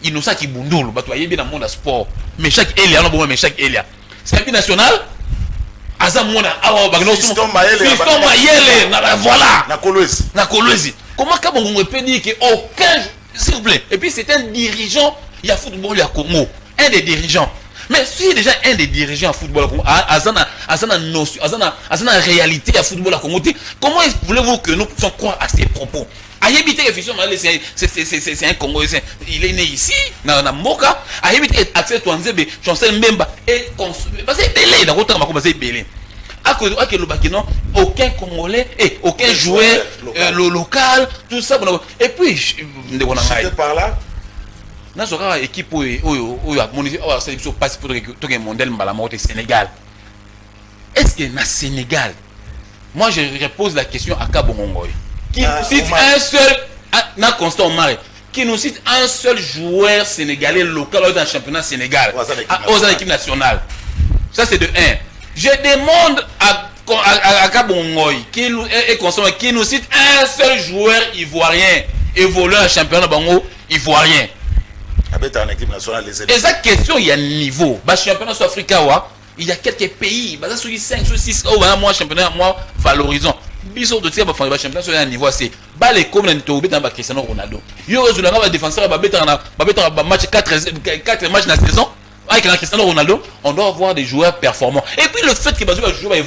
Inosa ki bundulu ba trouver bien dans monde sport. Mais chaque Elia non bon mais chaque Elia. C'est un national. Aza mona awa bagno Fiston Mayele voilà. Na Kolwezi. Comment Kabongo peut dire que aucun s'il vous plaît. Et puis c'est un dirigeant, il y a football il y a Congo, un des dirigeants. Mais si déjà un des dirigeants à football Azana réalité à football à Congo, comment voulez-vous que nous puissions croire à ces propos? Ayébité que Fiston Mayele c'est un Congolais, il est né ici na Moka. Ayébité Axel Touanzebe, Chancel Mbemba et parce que belé dans autant ma c'est belé. Aucun Congolais et aucun joueur local, tout ça. Et puis par là. Dans une équipe où a passe pour le mondial au Sénégal. Est-ce que dans Sénégal, moi je repose la question à Kabongo qui nous cite un seul, Constant Omar, qui nous cite un seul joueur sénégalais local dans le championnat Sénégal, aux équipes nationales. Ça c'est de 1. Je demande à Kabongo qui nous cite un seul joueur ivoirien évoluant dans le championnat ivoirien. Et cette question, il y a un niveau. Le championnat africain, il y a quelques pays. Il y a 5 ou 6 moi championnat, moi valorisant. Biso de tir le championnat sur un niveau assez. Les comme dans Cristiano Ronaldo. Il y a un défenseur qui match 4 matchs dans la saison. Avec Cristiano Ronaldo, on doit avoir des joueurs performants. Et puis le fait que Bazou va jouer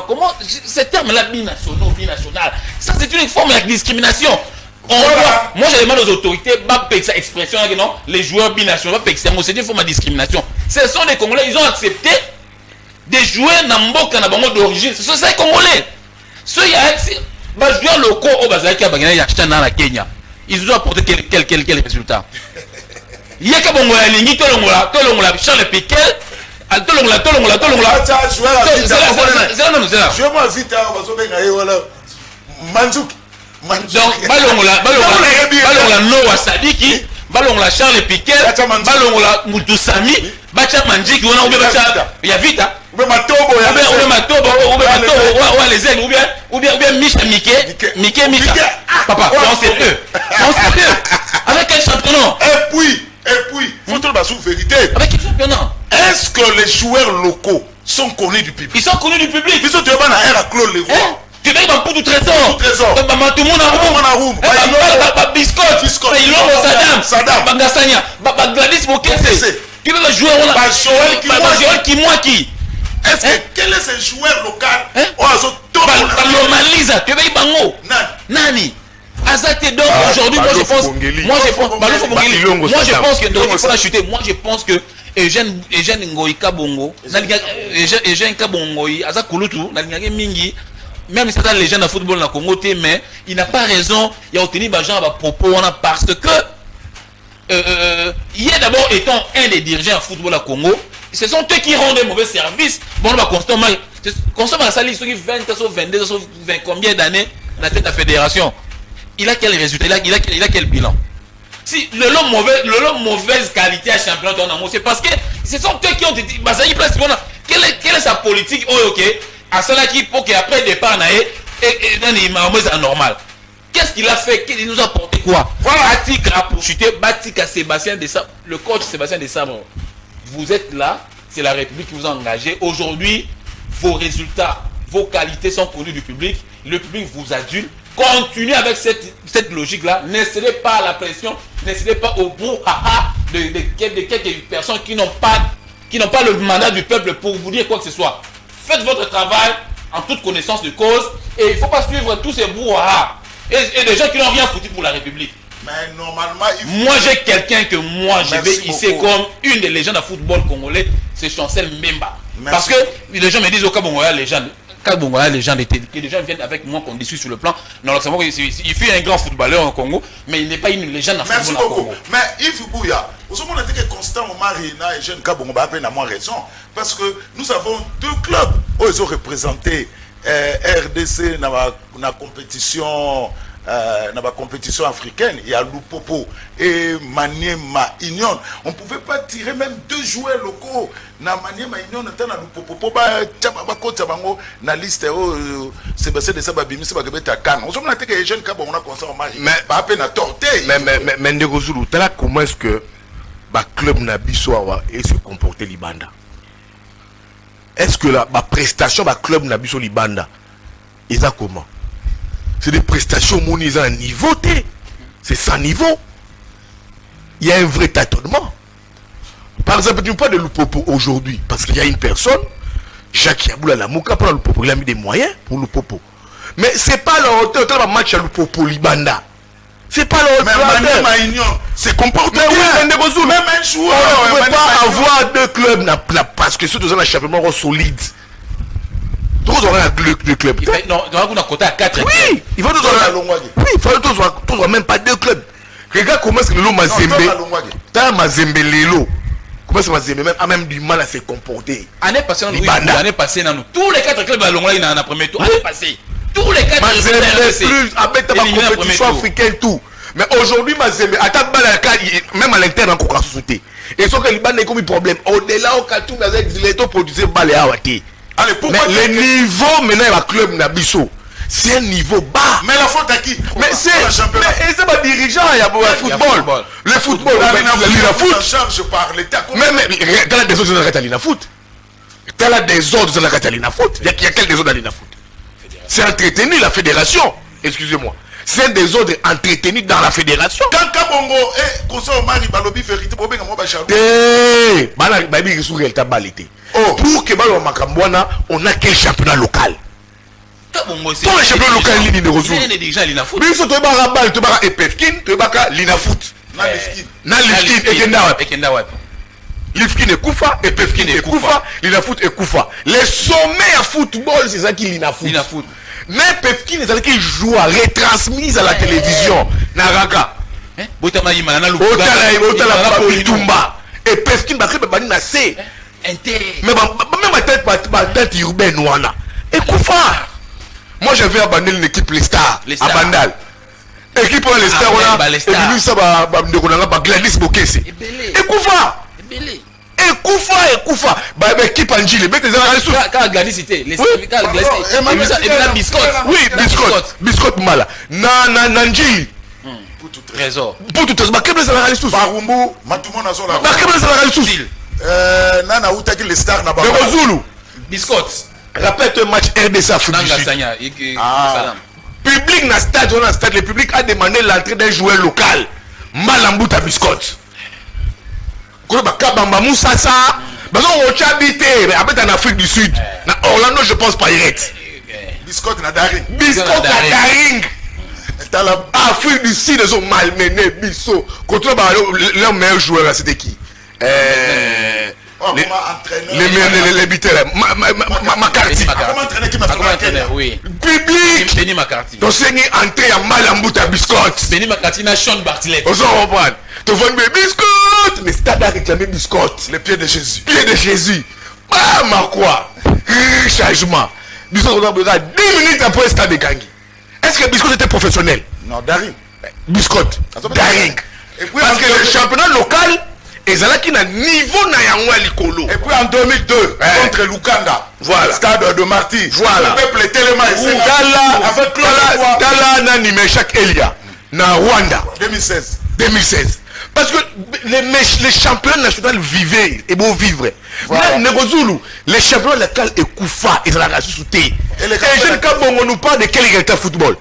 comment ce terme-là binational, ça c'est une forme de discrimination. Moi je demande aux autorités, expression, non, les joueurs binationaux, c'est une forme de discrimination. Ce sont des Congolais, ils ont accepté de jouer dans Mboka d'origine. Ce sont ces Congolais. Ceux qui ont joueurs locaux au Bazaki à Bagana, dans la Kenya. Ils ont apporté quel résultat? Il y a Kabongo ya lingi tolongola Charles Piquet tolongola je moi vite voilà Manzouk donc balongola Noah Sadiki balongola Charles Piquet balongola Mutusami bacha Manjiki wana ou bien bacha ya vita ou bien Matobo ou les ailes ou bien Micha Mika papa on c'est eux avec quel championnat? Et puis, faut tout le sous vérité. Avec quel championnat? Est-ce que les joueurs locaux sont connus du public? Ils sont connus du public. Ils sont tu vas à Claude les rois. Tu vas dans tout trésor. Tout le monde biscotte. Il a Saddam. Bagasanya. Gladys Mokese. Tu veux jouer Joël Kimwaki. Est-ce que quel est ce joueur local? Balomaliza. Tu veux Bango. Nani. Donc aujourd'hui, moi je pense que Eugène Ngoï Kabongo, Eugène Kabongo, Aza Kulutu, Mingi, même si c'est un légende de football dans le Congo, mais il n'a pas raison, il a obtenu des gens à propos, parce que il est d'abord étant un des dirigeants de football au Congo, ce sont eux qui rendent des mauvais services. Bon, on va constamment à sa liste, 20, 22, 20 combien d'années dans la tête de la fédération. Il a quel résultat, il a quel bilan? Si le long mauvaise qualité à championnat, c'est parce que ce sont eux qui ont été. Quelle est sa politique? Oh, ok. À cela qui pour qu'après départ, c'est normal. Qu'est-ce qu'il a fait? Qu'il nous a apporté quoi? Batik a pourchuté, Batik à Sébastien Desabre, le coach Sébastien Desabre. Vous êtes là, c'est la République qui vous a engagé. Aujourd'hui, vos résultats, vos qualités sont connus du public. Le public vous adule. Continuez avec cette logique-là. Ne cédez pas à la pression. Ne cédez pas au brouhaha de quelques personnes qui n'ont pas le mandat du peuple pour vous dire quoi que ce soit. Faites votre travail en toute connaissance de cause. Et il ne faut pas suivre tous ces brouhaha. Et des gens qui n'ont rien foutu pour la République. Mais normalement, moi, j'ai quelqu'un que je vais ici comme une des légendes de football congolais. C'est Chancel Mbemba. Parce que les gens me disent au Kabongoya légende. Les gens viennent avec moi qu'on discute sur le plan. Non, il fait un grand footballeur au Congo, mais il n'est pas une légende. Merci beaucoup. Mais Yves Bouya, vous avez dit que Constant Marina et Jeune Kabongo a moins raison. Parce que nous avons deux clubs où ils ont représenté RDC dans la compétition. Dans la compétition africaine, il y a Lupopo et Maniema Union. On ne pouvait pas tirer même deux joueurs locaux. Dans Maniema Union, on a Lupopo, na liste Sébastien de Sababimi, c'est pas que tu as Cannes. On a dit que les jeunes qui ont constat mais pas à peine à torter. Mais Ndegozulu, comment est-ce que le club Nabiso et se comporter Libanda? Est-ce que la prestation du club Nabiso Libanda, ils ont comment? C'est des prestations monisées à niveau T. C'est sans niveau. Il y a un vrai tâtonnement. Par exemple, tu ne parles pas de Lupopo aujourd'hui. Parce qu'il y a une personne, Jacques Yaboula Lamouka, pour Lupopo, il a mis des moyens pour Lupopo. Mais ce n'est pas la hauteur de match à Lupopo Libanda. C'est pas la hauteur. Mais c'est comporté. Mais oui, même un joueur. On ne peut pas avoir deux clubs parce que ceux qui ont un championnat solide. Tous auront deux clubs. Non, on a côté à 4. Oui, il faut tous avoir même pas deux clubs. Regarde comment est-ce que le Mazembe. T'as Mazembe Lelo. Comment est-ce que Mazembe a même du mal à se comporter? L'année passée, tous les 4 clubs à Longla, il y en a un premier tour. L'année passée. Tous les 4 Mazembe plus avec la compétition africaine tout. Mais aujourd'hui, Mazembe, même à l'interne, encore à sauter. Et sauf que l'Iban n'a pas de problème. Au-delà, au Katoum, les autres produisent balé à Wati. Mais le niveau maintenant à club Nabiso, c'est un niveau bas. Mais la faute à qui? Mais c'est pas dirigeant, il y a football. Le football, la foot. Je parle l'État. Mais t'as la des autres dans la Catalina foot. T'as la des autres dans la Catalina foot. Il y a quel des autres dans la foot? C'est entretenu la fédération. Excusez-moi. C'est un des ordres entretenus dans la fédération. Quand Kabongo et Koso Mari Balobi vérité pour bien moi bachar. Pour que Balo Makambwana, on a quel championnat local? Pour le championnat local, il y a des ressources. Mais si tu as un bal, tu as un Epefkin, tu as un Linafoot. Lifkin est Koufa, Epefkin est Koufa, Linafoot est Koufa. Les sommets à football, c'est ça qui est Linafoot. Mais Pefkin est qui joue à retransmise à la télévision. Naraka. Otala Politumba. Et Pefkin va C. Mais ma tête urbaine ouana. Et Koufa. Moi j'avais abandonné l'équipe Les Stars. À Bandal. Équipe pour les Stars, on a. Et puis ça va Gladys Bokesse. Et Koufa. Et Koufa. Bah, équipe Angile. Mais quand Gladys c'était. Les Stars, Biscotte Mala. Nanjili. Trésor. Pour tout ça, quel est le réalisme? Barumbu, Matumo Nazola. Quel est le réalisme? Nana Outaki les Stars n'a pas. Le Zulu. Biscotte. Rappelle un match RDC Afrique du Sud. Public na stade, le public a demandé l'entrée d'un joueur local. Malambuta Biscotte. Kabamba Moussassa. On habité en Afrique du Sud. Orlando, je pense pas direct. Biscotte na Daring. Biscotte na Daring. Afrique du Sud, ils ont malmené Bisso. Contre leur meilleur joueur, c'était qui? les buteurs, McCarthy. Comment entraîner qui m'a entraîner, oui. Public. Benny McCarthy. Donc c'est une entrée à Malambuta Biscotte. Benny McCarthy n'a Sean Bartlett. Vous en comprenez. Tu vois mes biscottes. Mais Stade a réclamé biscottes. Les pieds de Jésus. Pieds de Jésus. Ah, ma quoi. Changement. Biscotte, on a besoin 10 minutes après le Stade de Kangi. Est-ce que Biscotte était professionnel? Non, Daring. Biscotte. Daring. Parce que le championnat local, ils ont qui na niveau na yango likolo. Et puis en 2002, contre Lukanda, voilà. Stade de Marty, voilà. Le peuple Téléma et Dala na Nimeshak Elia, na Rwanda. 2016. Parce que les championnats nationaux vivaient et bon vivre. Voilà. Les championnats locaux et Koufa, ils ont la sauté. Et je ne sais nous parle de quel est le football.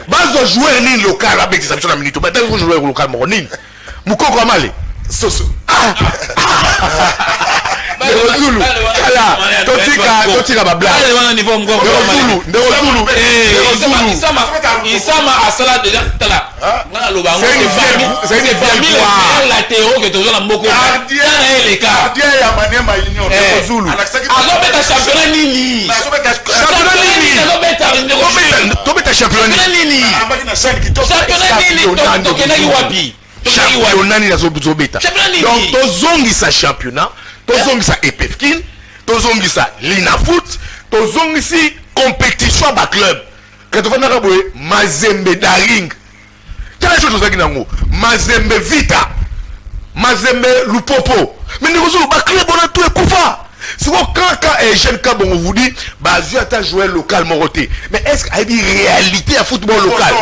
Bazo joueur ni local avec des sanctions à minute. Mais vous jouez local monin. Mouko Kamale. Soso. Zulu. Ala. Totika babla. Isama asala déjà tala. Ngana loba ngo. C'est une latéraux que toujours la mboko. Les cas. Dia ya Maniema Union. Zulu. Azobeta championnat nini. Tobeta championnat nini. Championnat nini. Tokenaki wapi. Championnat ni nazobeta. Donc tozongisa championnat, tozongisa EPFKIN, tozongisa Linafoot, tozongisi compétition ba club. Quand on va boye Mazembe Daring. Quelle chose ça qui nango? Mazembe Vita. Mazembe Lupopo. Mais nous avons ba club on a tout Koufa. Si vous quand un jeune cas bon vous dit bah je vais jouer local Moroté. Mais est-ce qu'il y a une réalité à football local?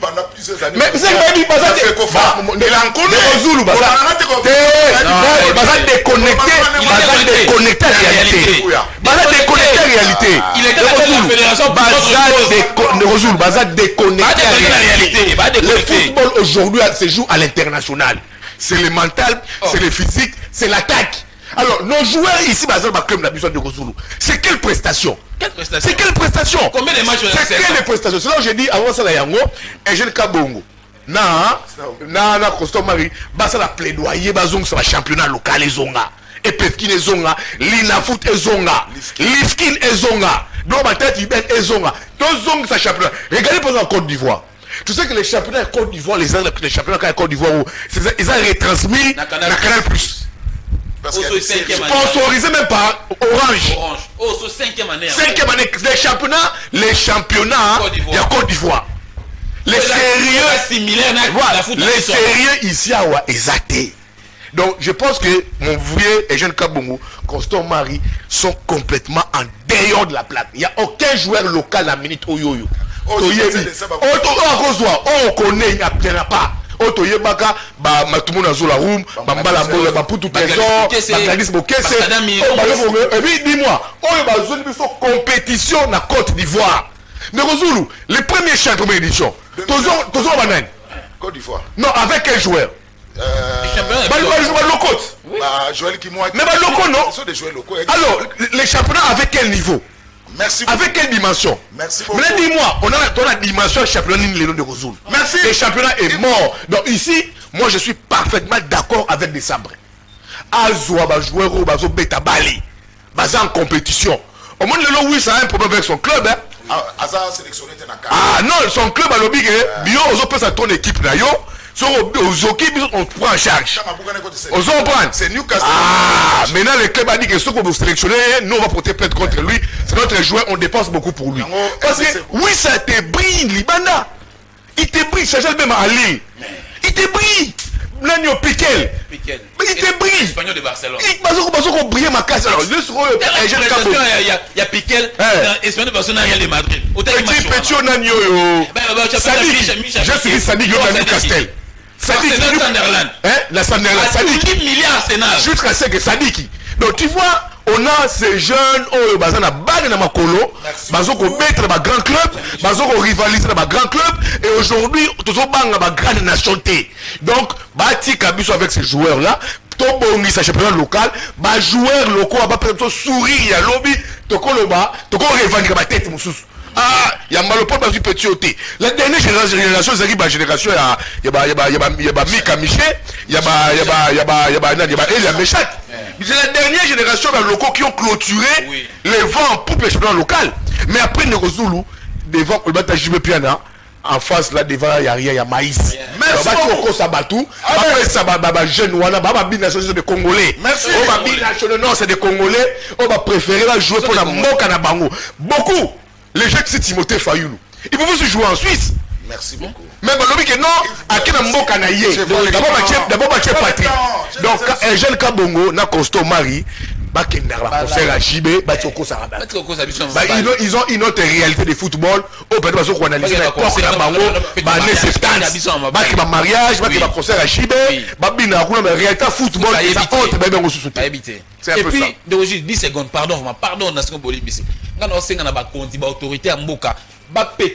Pendant plusieurs années. Mais c'est pas dit pas ça. Il en connaît Zulu bah ça déconnecté la réalité. Bah ça déconnecté la réalité. Il était dans la fédération bah ça déconnecté la réalité. Le football aujourd'hui se joue à l'international. C'est le mental, c'est le physique, c'est l'attaque. Alors, nos joueurs ici, c'est quelle prestation? C'est quelle prestation? Combien de matchs? C'est quelle prestation? C'est là où j'ai dit avant ça, Yango, et je ne Kabongo. Na, Costomari, ça la plaidoyer, bazong, c'est le championnat local, et zonga. Et Pefkin et zonga, Linafoot et zonga, Lifkin et zonga, Doma Tête Iben et zonga. Tous zongs, c'est championnat. Regardez par exemple en Côte d'Ivoire. Tu sais que les championnats de Côte d'Ivoire, les championnats de Côte d'Ivoire, ils ont retransmis la Canal Plus. Sponsorisé même par Orange. Oh, c'est 5e année. 5e année. Les championnats de Côte d'Ivoire. Les sérieux ici à Ouaezate. Donc je pense que mon vieux et jeune Kabongo, Constant Marie, sont complètement en dehors de la plaque. Il n'y a aucun joueur local à minute Oyoyo. On connaît, il n'y a pas. Oto yebaka ba matumu na zola room ba mbala mbola ba putu trésor ba galis bokese et puis dis-moi on ba zone biso compétition na Côte d'Ivoire Nerozulu les premiers champs première édition toujours banane Côte d'Ivoire non avec quel joueur locaux Joël Kimoa mais ba locaux non ce sont des joueurs locaux alors les championnats avec quel niveau? Merci beaucoup. Avec quelle dimension? Merci beaucoup. Mais dis-moi, on a la dimension championnat de Rozoul. Merci. Le championnat est mort. Donc ici, moi je suis parfaitement d'accord avec des sabres. Azoua va jouer au bazo beta bali. Basé en compétition. Au moins le oui, ça a un problème avec son club. Hein. Ah non, son club a lobby que bio aux ton équipe d'ailleurs. On prend en charge. C'est Newcastle. Ah, maintenant le club a dit que ce qu'on veut sélectionner, nous on va porter plainte contre lui. C'est notre joueur, on dépense beaucoup pour lui. Parce que oui, ça te brille, Libanda. Il te brille, ça gêne même à Lille. Il te brille. Nagno Piquel. Mais il te brille. Espagnol de Barcelone. Il brille ma casse. Alors, il y a Piquel, Espagnol de Barcelone, Real de Madrid. Petit Nagno. Je suis Sadik Newcastle. Sadik Sunderland. La Sunderland. Sadik milliards Arsenal. Jusqu'à ce que Sadiki. Donc tu vois, on a ces jeunes oh bazana bague na makolo, bazoko mettre dans ma grand club, bazoko rivaliser dans ma grand club et aujourd'hui toujours banga ma grande nationalité. Donc bati kabiso avec ces joueurs là, tobongi sa championnat local, ba joueurs locaux ba peut sourire à lobby, tokoloba, toko revendiquer ma tête mususu. Ah, il y a malopon dans du petit ôté. La dernière génération, c'est la génération, il y a Mika Miché, il y a Elia Méchac. c'est la dernière génération de locaux qui ont clôturé les vents en poupe les championnats locaux. Mais après Nekozulu, devant Kolbata Jimé Piana, en face là devant il y a rien, il y a maïs. Merci beaucoup. Ça batou. Après ça va jeune wana, ba nationalité c'est des Congolais. Merci. On va nationalité non, c'est des Congolais. On va préférer la jouer pour la Moka na bango. Beaucoup les gens c'est Timothée Fayoulou. Ils peuvent se jouer en Suisse. Merci beaucoup. Mais balobi que non, à qui na Moka na yé. D'abord Patrick. Donc un jeune Kabongo na Costo Marie. Concert à Chibé, ils ont une autre réalité de football. Au peut être qu'on analyse la course à Bango, années 70, mariage, concert à Chibé, réalité football, et puis, de 10 secondes, pardon, Nation Bolibisi. Quand on sait qu'on a une autorité à Mboka,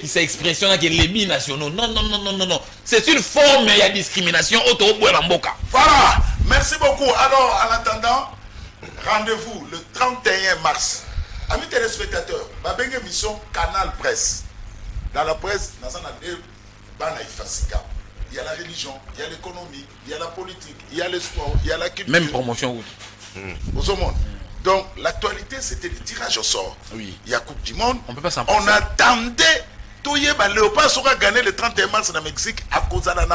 qui cette expression que les binationaux. Non. C'est une forme de discrimination autour de Mboka. Voilà, merci beaucoup. Alors, en attendant, rendez-vous le 31 mars. Amis téléspectateurs, ma belle émission Canal Presse. Dans la presse, il y a la religion, il y a l'économie, il y a la politique, il y a le sport, il y a la culture. Même promotion. Au monde. Donc, l'actualité, c'était le tirage au sort. Oui. Il y a Coupe du Monde. On peut pas s'en passer. On attendait. Léopard sera gagné le 31 mars dans le Mexique à cause de la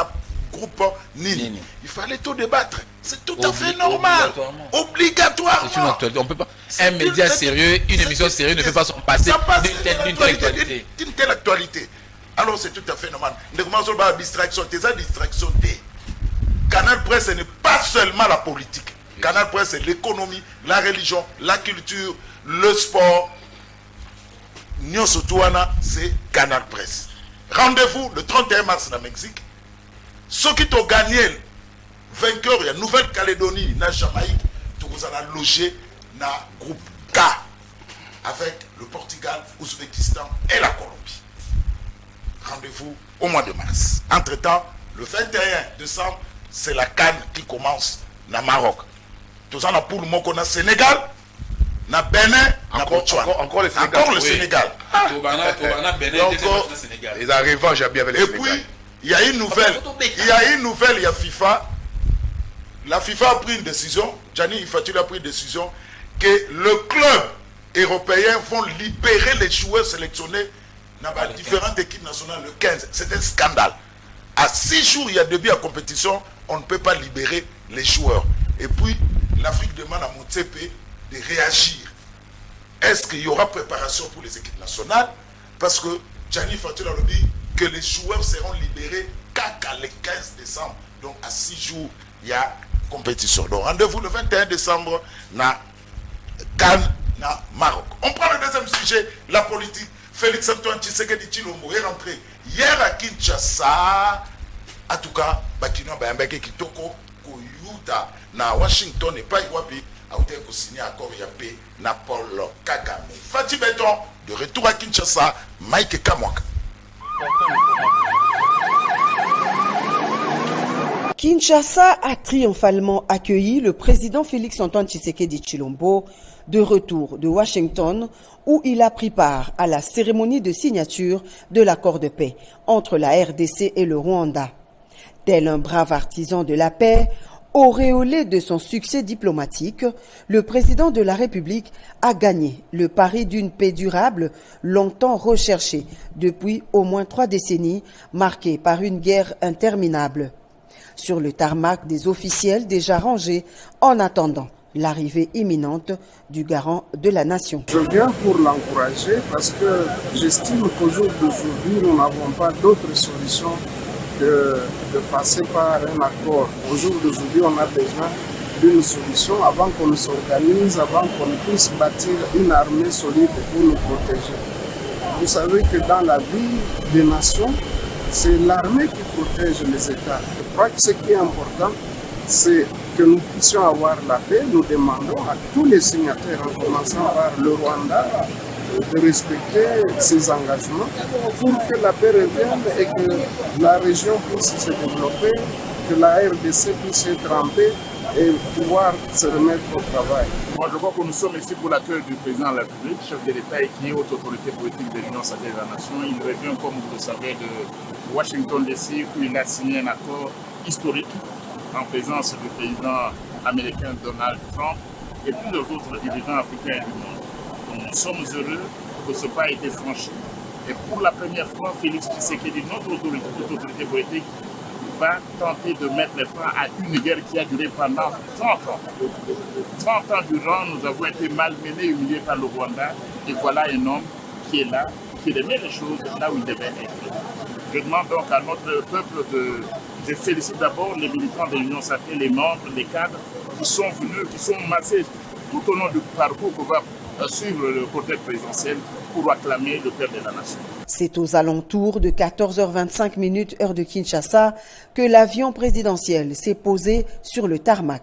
groupe Nini. Il fallait tout débattre. C'est tout à fait normal. Obligatoirement. C'est une actualité. On peut pas. Un média sérieux, une émission sérieuse ne peut pas s'en passer d'une telle actualité. Alors c'est tout à fait normal. Distraction. Canal Presse n'est pas seulement la politique. Canal Presse c'est l'économie, la religion, la culture, le sport. Nyon Sotouana, c'est Canal Presse. Rendez-vous le 31 mars dans le Mexique. Ceux qui ont gagné, vainqueur, il y a Nouvelle-Calédonie, na Jamaïque, tout vous allez loger dans le groupe K avec le Portugal, l'Ouzbékistan et la Colombie. Rendez-vous au mois de mars. Entre-temps, le 21 décembre, c'est la CAN qui commence dans le Maroc. Tout ça, pour le moment, on a Sénégal, na Bénin, encore le Sénégal. Ils arrivent à Jabi avec le Sénégal. Et puis, il y a une nouvelle, il y a FIFA. La FIFA a pris une décision, Gianni Infantino a pris une décision que le club européen vont libérer les joueurs sélectionnés dans différentes équipes nationales le 15. C'est un scandale. À 6 jours, il y a début à compétition, on ne peut pas libérer les joueurs. Et puis, l'Afrique demande à Motsepe de réagir. Est-ce qu'il y aura préparation pour les équipes nationales? Parce que Gianni Infantino a dit que les joueurs seront libérés qu'à le 15 décembre. Donc à 6 jours, il y a compétition. Donc rendez-vous le 21 décembre dans Cannes, dans Maroc. On prend le deuxième sujet, la politique. Félix Antoine Tshisekedi Tshilombo est rentré hier à Kinshasa. En tout cas, Bakino Bayambeke Kitoko, Koyuta, na Washington et pas Iwapi, a été signé accord il y a paix na Paul Kagame. Fatih Béton, de retour à Kinshasa, Mike Kamwaka. Kinshasa a triomphalement accueilli le président Félix Antoine Tshisekedi Tshilombo de retour de Washington où il a pris part à la cérémonie de signature de l'accord de paix entre la RDC et le Rwanda. Tel un brave artisan de la paix, auréolé de son succès diplomatique, le président de la République a gagné le pari d'une paix durable longtemps recherchée depuis au moins 3 décennies, marquée par une guerre interminable. Sur le tarmac des officiels déjà rangés en attendant l'arrivée imminente du garant de la nation. Je viens pour l'encourager parce que j'estime qu'au jour d'aujourd'hui, nous n'avons pas d'autre solution que de passer par un accord. Au jour d'aujourd'hui, on a besoin d'une solution avant qu'on s'organise, avant qu'on puisse bâtir une armée solide pour nous protéger. Vous savez que dans la vie des nations, c'est l'armée qui protège les États. Je crois que ce qui est important, c'est que nous puissions avoir la paix. Nous demandons à tous les signataires, en commençant par le Rwanda, de respecter ses engagements pour que la paix revienne et que la région puisse se développer, que la RDC puisse être en paix et pouvoir se remettre au travail. Moi, je crois que nous sommes ici pour l'accueil du président de la République, chef de l'État et qui est haute autorité politique de l'Union sacrée de la Nation. Il revient, comme vous le savez, de Washington DC où il a signé un accord historique en présence du président américain Donald Trump et plusieurs autres dirigeants africains du monde. Nous sommes heureux que ce pas ait été franchi. Et pour la première fois, Félix Tshisekedi, notre autorité politique, va tenter de mettre les freins à une guerre qui a duré pendant 30 ans. 30 ans durant, nous avons été malmenés, humiliés par le Rwanda. Et voilà un homme qui est là, qui remet les choses là où il devait être. Je demande donc à notre peuple de... Je félicite d'abord les militants de l'Union sacrée, les membres, les cadres qui sont venus, qui sont massés tout au long du parcours qu'on va suivre le cortège présidentiel pour acclamer le père de la nation. C'est aux alentours de 14h25 heure de Kinshasa que l'avion présidentiel s'est posé sur le tarmac.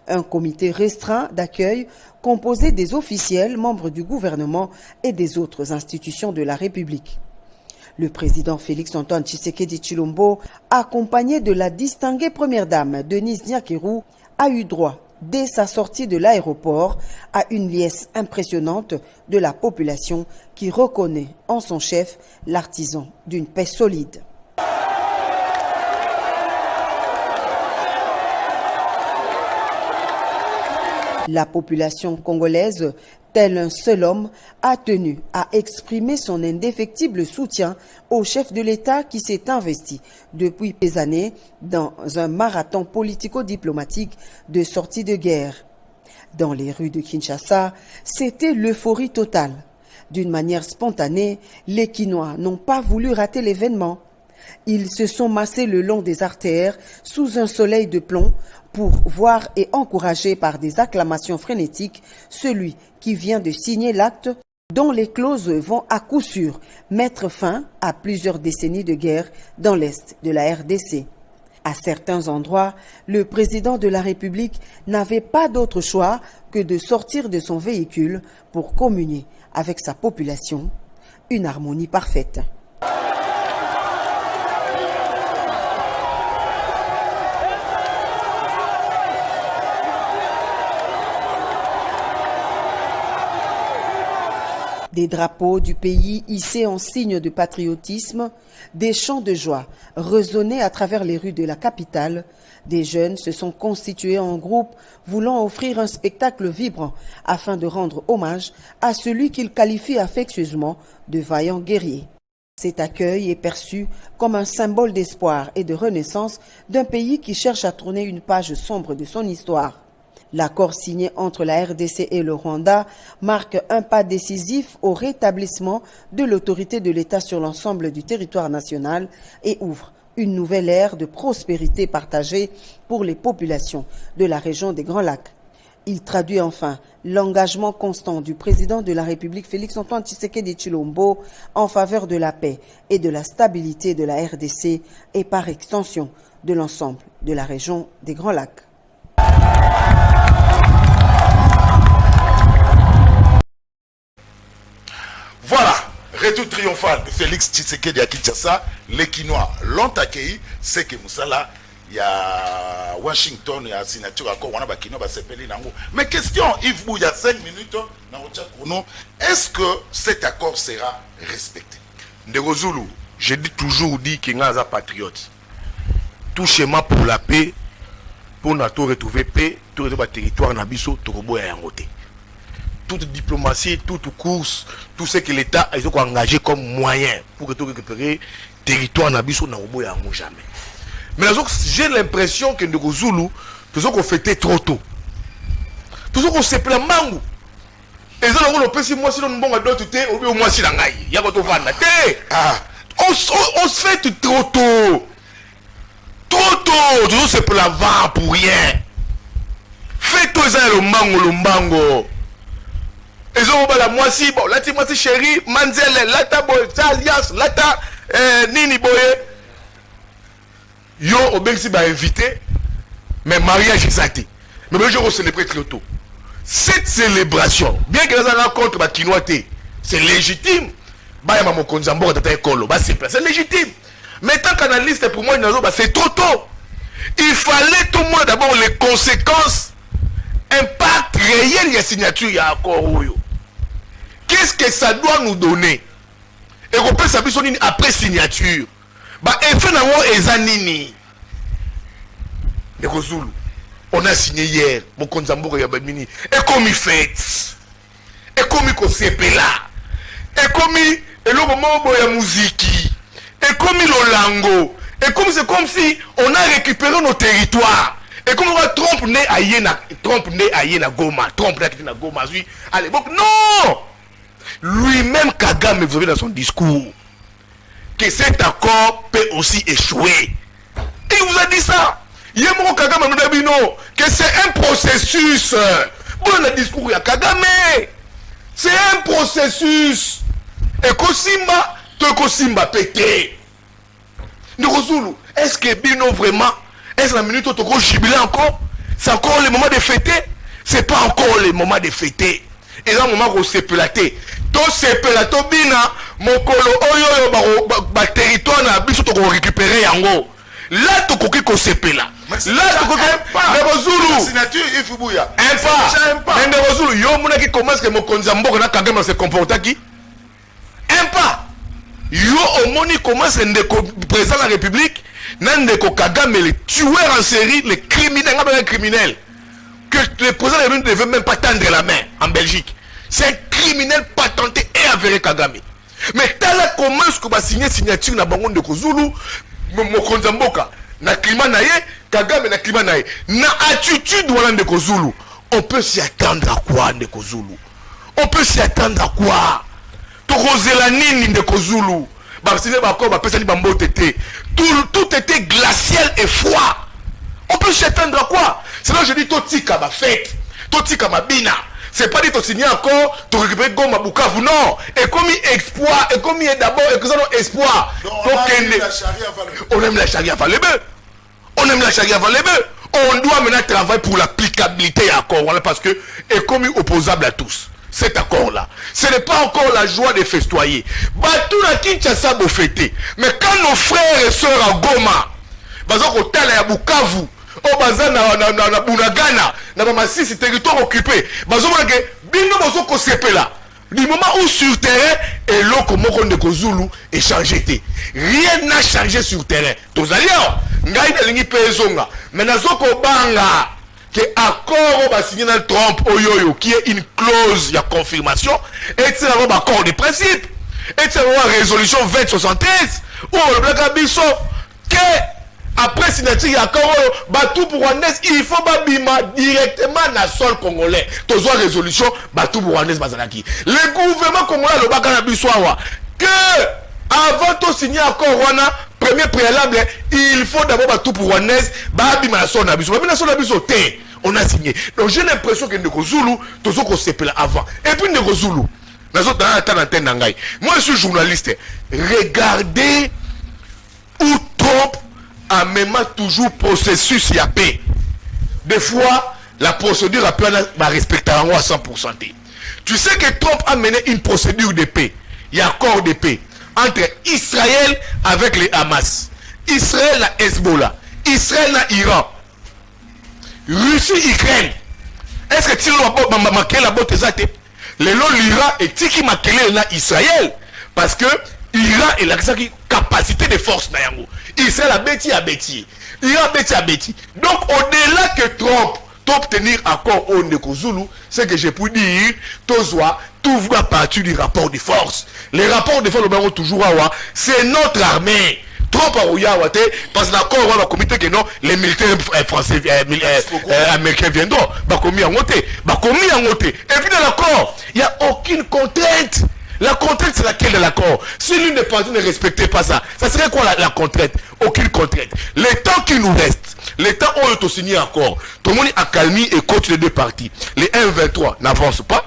Un comité restreint d'accueil composé des officiels, membres du gouvernement et des autres institutions de la République. Le président Félix-Antoine Tshisekedi Tshilombo, accompagné de la distinguée première dame Denise Nyakirou, a eu droit dès sa sortie de l'aéroport à une liesse impressionnante de la population qui reconnaît en son chef l'artisan d'une paix solide. La population congolaise, tel un seul homme, a tenu à exprimer son indéfectible soutien au chef de l'État qui s'est investi depuis des années dans un marathon politico-diplomatique de sortie de guerre. Dans les rues de Kinshasa, c'était l'euphorie totale. D'une manière spontanée, les Kinois n'ont pas voulu rater l'événement. Ils se sont massés le long des artères sous un soleil de plomb pour voir et encourager par des acclamations frénétiques celui qui vient de signer l'acte dont les clauses vont à coup sûr mettre fin à plusieurs décennies de guerre dans l'est de la RDC. À certains endroits, le président de la République n'avait pas d'autre choix que de sortir de son véhicule pour communier avec sa population, une harmonie parfaite. Des drapeaux du pays hissés en signe de patriotisme, des chants de joie résonnaient à travers les rues de la capitale. Des jeunes se sont constitués en groupe voulant offrir un spectacle vibrant afin de rendre hommage à celui qu'ils qualifient affectueusement de vaillant guerrier. Cet accueil est perçu comme un symbole d'espoir et de renaissance d'un pays qui cherche à tourner une page sombre de son histoire. L'accord signé entre la RDC et le Rwanda marque un pas décisif au rétablissement de l'autorité de l'État sur l'ensemble du territoire national et ouvre une nouvelle ère de prospérité partagée pour les populations de la région des Grands Lacs. Il traduit enfin l'engagement constant du président de la République Félix-Antoine Tshisekedi Tshilombo en faveur de la paix et de la stabilité de la RDC et par extension de l'ensemble de la région des Grands Lacs. Voilà, retour triomphal de Félix Tshisekedi à Kinshasa. Les Kinois l'ont accueilli. C'est que Moussala, il y a Washington, il y a signature encore. On a Kinois, mais question, Yves Bou, il y a 5 minutes, est-ce que cet accord sera respecté? Ndeko Zulu, j'ai toujours dit qu'il y a un patriote. Tout schéma pour la paix, pour nous retrouver paix, tout le territoire Nabiso, tout le monde est en côté. Toute diplomatie, toute course, tout ce que l'État a engagé comme moyen pour récupérer le territoire Nabiso, n'a jamais. Mais j'ai l'impression que Ndeko Zulu, tout ce qu'on fêtait trop tôt. Tout ce qu'on s'est plein mango. Et ça, on peut si moi, si on bon à d'autres, ou moi, si l'angaï, il y a votre vanda. On se fait trop tôt. Trop tôt, tout c'est pour la vente pour rien. Fais-toi ça le mango. Et ça, on va la moitié, bon, la moitié chérie, Manzelle, lata boy, alias, lata, nini boy. Yo, au Bengsi va inviter, mais mariage est saté. Mais le jour où on célèbre trop tôt. Cette célébration, bien que les rencontres bah Kinoité, c'est légitime. Bah y'a mon konzambo tata ekolo, bah c'est légitime. Mais tant qu'analyste pour moi bah c'est trop tôt. Il fallait tout le monde d'abord les conséquences, impact réel de la signature il y a encore. Qu'est-ce que ça doit nous donner? Et qu'on peut s'appuyer après signature. Bah effet n'a pas ezanini. Ndeko Zulu. on a signé hier, mon Konzambo Yabamini, et comme il fait, et comme il conseille là, et comme il est le moment où il y a musique, et comme il Olango, et comme c'est comme si on a récupéré nos territoires, et comme on va Trump né à Yena Goma, Trump né à Goma, lui, à l'époque, non! Lui-même, Kagame, vous avez dans son discours, que cet accord peut aussi échouer. Et il vous a dit ça. Il y a mon Kagame nous dit non, que c'est un processus. Bon, le discours, il y a Kagame. C'est un processus. Et Kosimba, Simba pété. Nirozulu, est-ce que Bino vraiment, est-ce la minute où tu as jubilé encore? C'est encore le moment de fêter? C'est pas encore le moment de fêter. Et là, le moment où c'est pélaté. To sepelato bina, mokolo oyo ba territoire na biso to récupérer yango. Là to koki ko sepela. Là to koki na Zulu. Signature ifubuya. Impa. Mais Zulu yo mona qui commence que mokonza mboko na Kagame se comporta qui? Impa. Yo omoni commence ndeko président de la République, nandeko Kagame le tueur en série, le criminel, que le président de la République ne veut même pas tendre la main en Belgique. C'est un criminel patenté et avéré Kagame. Mais tala commence que va signer signature na bango de Zulu, mokonza mboka na climat na ye, Kagame na climat na ye. Na attitude wala de Zulu, on peut s'y attendre à quoi de Zulu? On peut s'y attendre à quoi? Torozela nini de Zulu? Ba signé ba ko ba pesa ni bambo tété. Tout était glacial et froid. On peut s'y attendre à quoi? C'est là je dis totika ba fête, totika ma bina. C'est pas dit de signer encore, de récupérer Goma Bukavu, non. Et comme il espoir, et comme il est d'abord, et que ça non espoir. On aime la charia avant les bœufs. On aime la charia avant les bœufs. On doit maintenant travailler pour l'applicabilité à l'accord. Voilà, parce que, et comme il est opposable à tous. Cet accord-là. Ce n'est pas encore la joie de festoyer. Batou na Kinshasa bo fêter. Mais quand nos frères et sœurs à Goma, bazok au Tala ya Bukavu, au bazar na Bunagana, na Masisi, territoire occupé. Bazomona ke bino bazo ko sepela. Du moment où sur terrain et l'oko moko de Zulu est changé. Rien n'a changé sur terrain. Tozaliao, ngai de lingi pezonga. Mais nazoko banga que accord va signer dans Trump oyoyo qui est une clause, il y a confirmation et c'est un accord de principe. Et c'est une résolution 2073 où le black biso que après signature il y a accord Batou Rwandais, il faut bima directement dans le sol congolais. Tozo résolution Batou Rwandais bazalaki. Le gouvernement congolais le bakana biso que avant de signer accord Rwanda, premier préalable, il faut d'abord Batou Rwandais bima na sol na biso. Bima na sol na biso té. On a signé. Donc j'ai l'impression que Ndeko Zulu tozo ko sepela avant. Et puis Ndeko Zulu moi je suis journaliste. Regardez où Trump a même toujours processus y a paix. Des fois, la procédure a pu respecter à 100%. Tu sais que Trump a mené une procédure de paix. Il y a accord de paix entre Israël avec les Hamas, Israël et Hezbollah, Israël et Iran, Russie, Ukraine. Est-ce que tu as marqué la botte exacte? L'Iran est qui marqué là Israël parce que l'Iran est la capacité de force nayango. Israël a bêti à bêti. Iran bêti à bêti. Donc au-delà que Trump obtenir accord au Ndeko Zulu, c'est que je peux dire tout va partir du rapport de force. Les rapports de force le toujours à c'est notre armée. Trump a ouyaouate parce que l'accord va comité que non les militaires français américains viendront commis en côté et puis dans l'accord il n'y a aucune contrainte. La contrainte c'est laquelle de l'accord? Si l'une des parties ne respectait pas ça serait quoi la contrainte? Aucune contrainte. Le temps qui nous reste, le temps où on a signé accord, tout le monde a calmé et coach les deux parties. Les 1-23 n'avancent pas.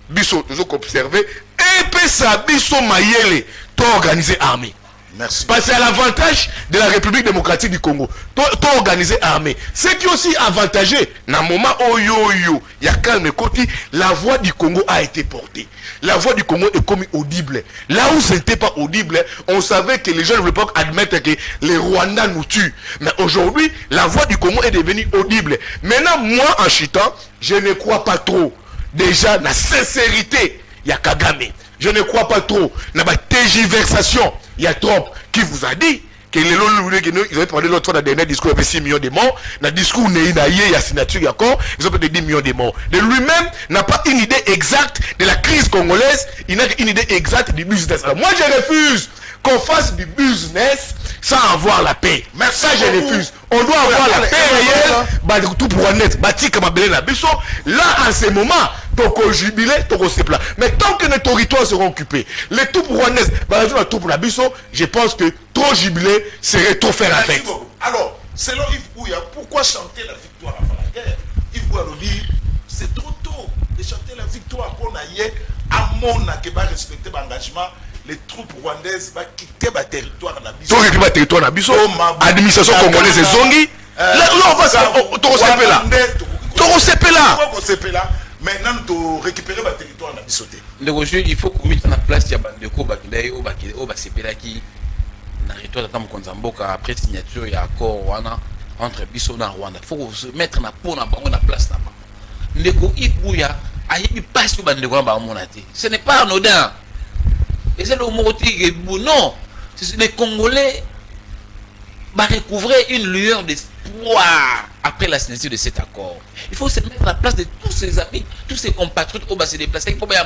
Bisso nous ont observé et puis ça Bisso Mayele t'ont organisé armée. Merci. Parce que c'est l'avantage de la République démocratique du Congo. T'as organisé armée. Ce qui est aussi avantagé, dans le moment où il y a calme côté, la voix du Congo a été portée. La voix du Congo est comme audible. Là où ce n'était pas audible, on savait que les gens ne voulaient pas admettre que les Rwandais nous tuent. Mais aujourd'hui, la voix du Congo est devenue audible. Maintenant, moi, en chutant, je ne crois pas trop. Déjà, la sincérité, il y a Kagame. Je ne crois pas trop. Dans la tergiversation, il y a Trump qui vous a dit que les ils ont parlé l'autre fois dans le dernier discours, il y avait 6 millions de morts. Dans le discours, il y a signature, d'accord, ils ont peut-être 10 millions de morts. De lui-même n'a pas une idée exacte de la crise congolaise, il n'a une idée exacte du business. Alors moi, je refuse qu'on fasse du business sans avoir la paix. Mais ça, je refuse. On doit avoir la paix réelle, tout pour honnête. Là, en ce moment, toko jubilé, toko sepla. Mais tant que les territoires seront occupés, les tout pour honnête, tout pour la biso, je pense que trop jubilé serait trop faire la fête. Alors, selon Yves Bouya, pourquoi chanter la victoire avant la guerre? Yves Bouya nous dit, c'est trop tôt de chanter la victoire pour naïe, à mon qui va respecter l'engagement. Les troupes rwandaises vont quitter le territoire nabiso. Quitter le territoire nabiso. Administration congolaise et zongi. Là, on va se là. Maintenant, tu récupérer le territoire nabiso. Il faut qu'on mette en place ya bandeko bakidai o basepela ki na territoire de Konzamboka après signature ya accord wana entre biso na Rwanda. Il faut se mettre na pona bango na place là-bas. Ndeko Ibuya ayebi passe bandeko na ba monate. Ce n'est pas anodin. Et c'est le mot qui non, les Congolais va recouvrer une lueur d'espoir après la signature de cet accord. Il faut se mettre à la place de tous ses amis, tous ses compatriotes qui vont se déplacer. Il faut bien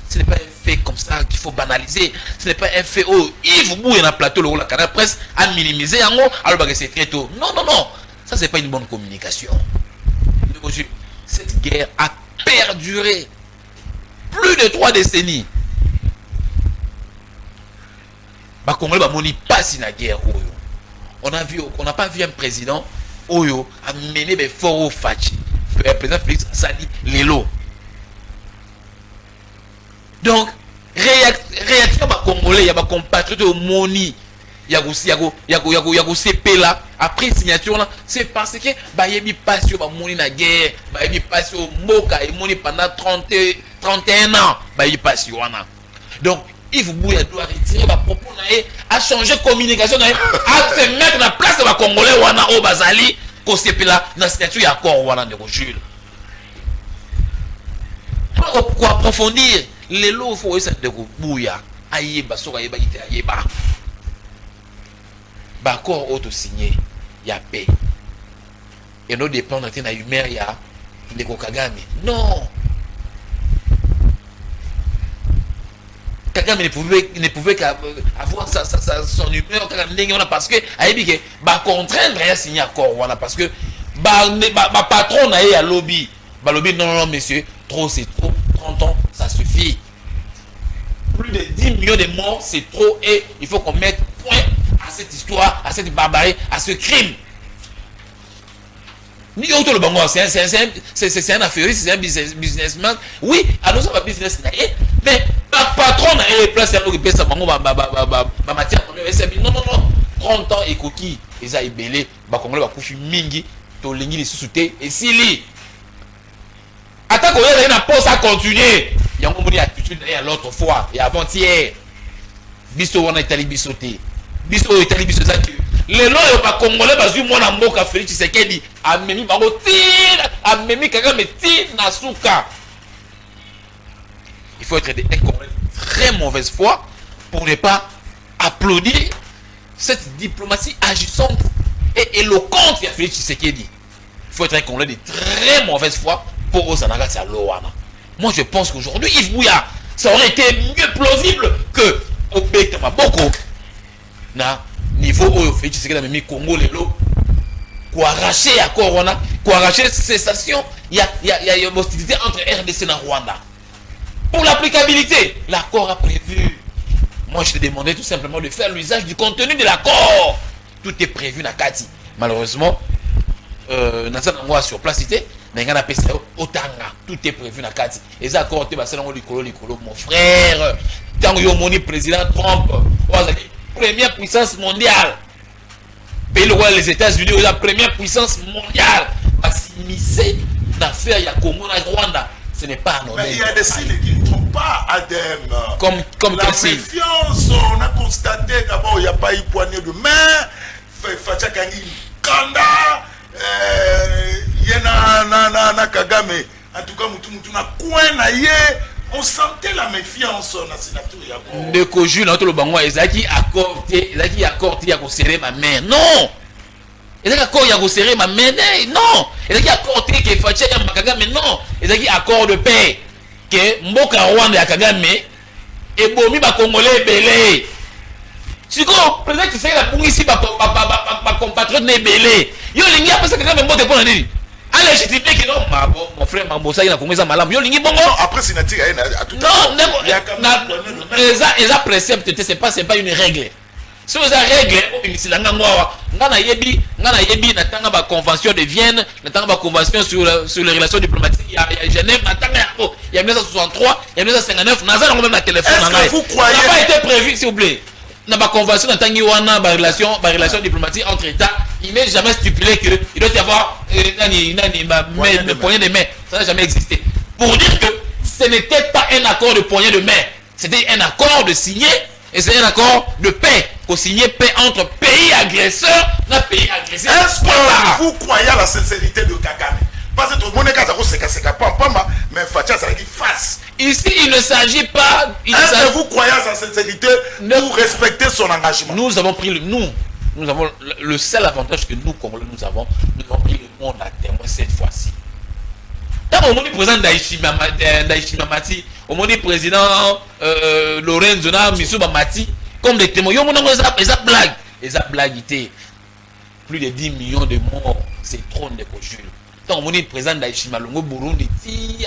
ce n'est pas un fait comme ça qu'il faut banaliser. Ce n'est pas un fait. Oh, Yves Bouya dans le plateau, la Canal Presse a minimisé alors que c'est très tôt. Non, non, non. Ça, c'est pas une bonne communication. Cette guerre a perduré plus de 3 décennies. Bah, Congolais, bah, moni pas si la guerre. On n'a pas vu un président Oyo a mené des forts Fachi. Le président Félix Sadi Lelo. Donc, réaction bah Congolais, il y a des compatriotes au Moni. Il y a CP là, après signature là, c'est parce que bah il y a pas sur Moni la guerre, bah il y a pas sur Moka et Moni pendant 31 ans, bah il y a pas sur wana. Donc Yves Bouya doit retirer ma propos à changer communication à se mettre dans la place de la Congolais wana au Bazali, ko CP là, dans signature il y a encore wana de Jules. Pour approfondir les lots faut essayer de Bouya, ayeba so ayeba ite ayeba. D'accord, auto signé, il y a paix. Et nous dépendons de la humeur, il y a des Kagame. Non. Kagame ne pouvait qu'avoir son humeur parce que il va contraindre à signer accord. Voilà, parce que ma patron a lobby. Lobby, non, monsieur, trop c'est trop. 30 ans, ça suffit. Plus de 10 millions de morts, c'est trop. Et il faut qu'on mette point à cette histoire, à cette barbarie, à ce crime. C'est un affairiste, c'est un businessman. Oui, alors ça va business. Mais la patronne a les places à matière. Non, non, non. 30 ans et coquille, ils ont ébélé. Congolais va coucher mingi, tolingi les sous-soutés et s'ili. Attends qu'on ait une pause à continuer. Il y a une attitude l'autre fois et avant-hier. Biso on a Italie bisoté. Biso Italie bisoté. Les lois pas congolais parce que moi na mboka Félix Tshisekedi a memi bango tire a memi Kagame tire na souka. Il faut être de très mauvaise foi pour ne pas applaudir cette diplomatie agissante et éloquente de Félix Tshisekedi. Il faut être un congolais de très mauvaise foi pour Osanaga Loana. Moi je pense qu'aujourd'hui Yves Bouya ça aurait été mieux plausible que Obek Maboko na niveau où Félix Tshisekedi a mis Congo lelo pour arracher accord Rwanda, pour arracher cessation, il y a une hostilité entre RDC et Rwanda. Pour l'applicabilité, l'accord a prévu. Moi je te demandais tout simplement de faire l'usage du contenu de l'accord. Tout est prévu na Kati. Malheureusement, Nazana sur place cité, tout est prévu na Kati. Et ça accord mon frère, tant que mon président Trump, première puissance mondiale. Pays le roi les États-Unis, la première puissance mondiale. Va s'immiscer dans l'affaire il y a Congo et Rwanda. Ce n'est pas anodin. Mais il y a des signes qui ne trompent pas, Adem. Comme la méfiance, on a constaté d'abord il n'y a pas eu poignée de main. Facha Kangi Kanda, Yena Kagame. En tout cas, mutu na coin na ye. on sentait la méfiance na signature ya ko. De ko Jules na to lo bango ezaki accordé ya ko serrer ma main. Non. Ezaki accord ya ko serrer ma main. Non. Ezaki accordé que Fatia ya Makanga mais non. Ezaki accord de paix que mboka Rwanda ya Kagame et bomi ba congolais belé. Si ko président tu sais la pour ici ba compatriote né belé. Yo lingi apa ça Kagame mbote pour nani? Allez, je te dis que non, mon frère Mambosa, il a commencé à malam. Yo lingi bongo. Après signature à tout. Non, les préceptes, c'est pas une règle. Si vous avez règle, c'est la ngana yebi na tanga ba convention de Vienne, na tanga ba convention sur les relations diplomatiques il y a Genève, na tanga il y a 1963, il y a 1959, na za même la téléphone na ngai. Ça n'a pas été prévu s'il vous plaît. Dans la convention na tangi wana ba relation diplomatique entre États, il n'est jamais stipulé que il doit y avoir poignée de main. Ça n'a jamais existé. Pour dire que ce n'était pas un accord de poignée de main, c'était un accord de signer. Et c'est un accord de paix, qu'on signe paix entre pays agresseurs et pays agressés. Est-ce que vous croyez à la sincérité de Kagame? Parce que tout le monde est pas, mais Fatia, ça dit face. Ici, il ne s'agit pas. Est-ce que vous croyez à sa sincérité pour respecter son engagement? Nous avons pris nous avons le seul avantage que nous, Congolais, nous avons pris le monde à témoin cette fois-ci. Tant au monde président d'Aïchimamati, au monde président Lorenzo Misuba Mati, comme des témoins, ils ont blagué. Plus de 10 millions de morts, c'est trop de cochures. Tant au monde président d'Aïchimalongo, Burundi,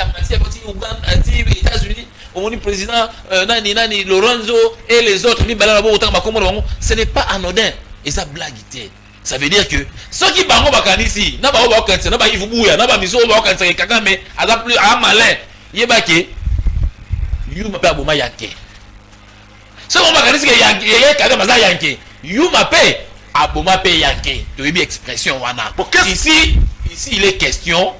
Amati, Ouganda, États-Unis, au monde président Nani, Lorenzo et les autres, ce n'est pas anodin. Ils ont blagué. Ça veut dire que ceux qui bango bakanisi na ba bakanisa na ba ivubuya na ba miso bakanisa Kagame aza plus a malin yebake yuma pe aboma yanke ceux qui bakanisi que Kagame aza yanke yuma pe aboma pe yanke to yebi expression wana ici il est question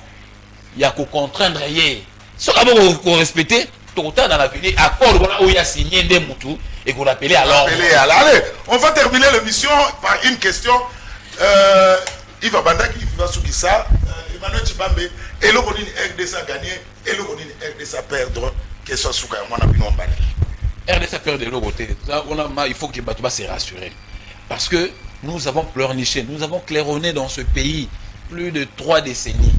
il y a qu'on contraindre yé ceux qui vont respecter tout dans l'avenir accord où il y a signé des mutu et qu'on appelait alors allez on va terminer l'émission par une question. Yves Bandaki, Yves Soukissa, Emmanuel Tshibambe, et le Ronine RDC gagné, et le Ronine RDC perdre, que ce soit on a pu non banni. RDC perdre de l'autre côté, il faut que Batouba se rassure. Parce que nous avons pleurniché, nous avons claironné dans ce pays plus de 3 décennies.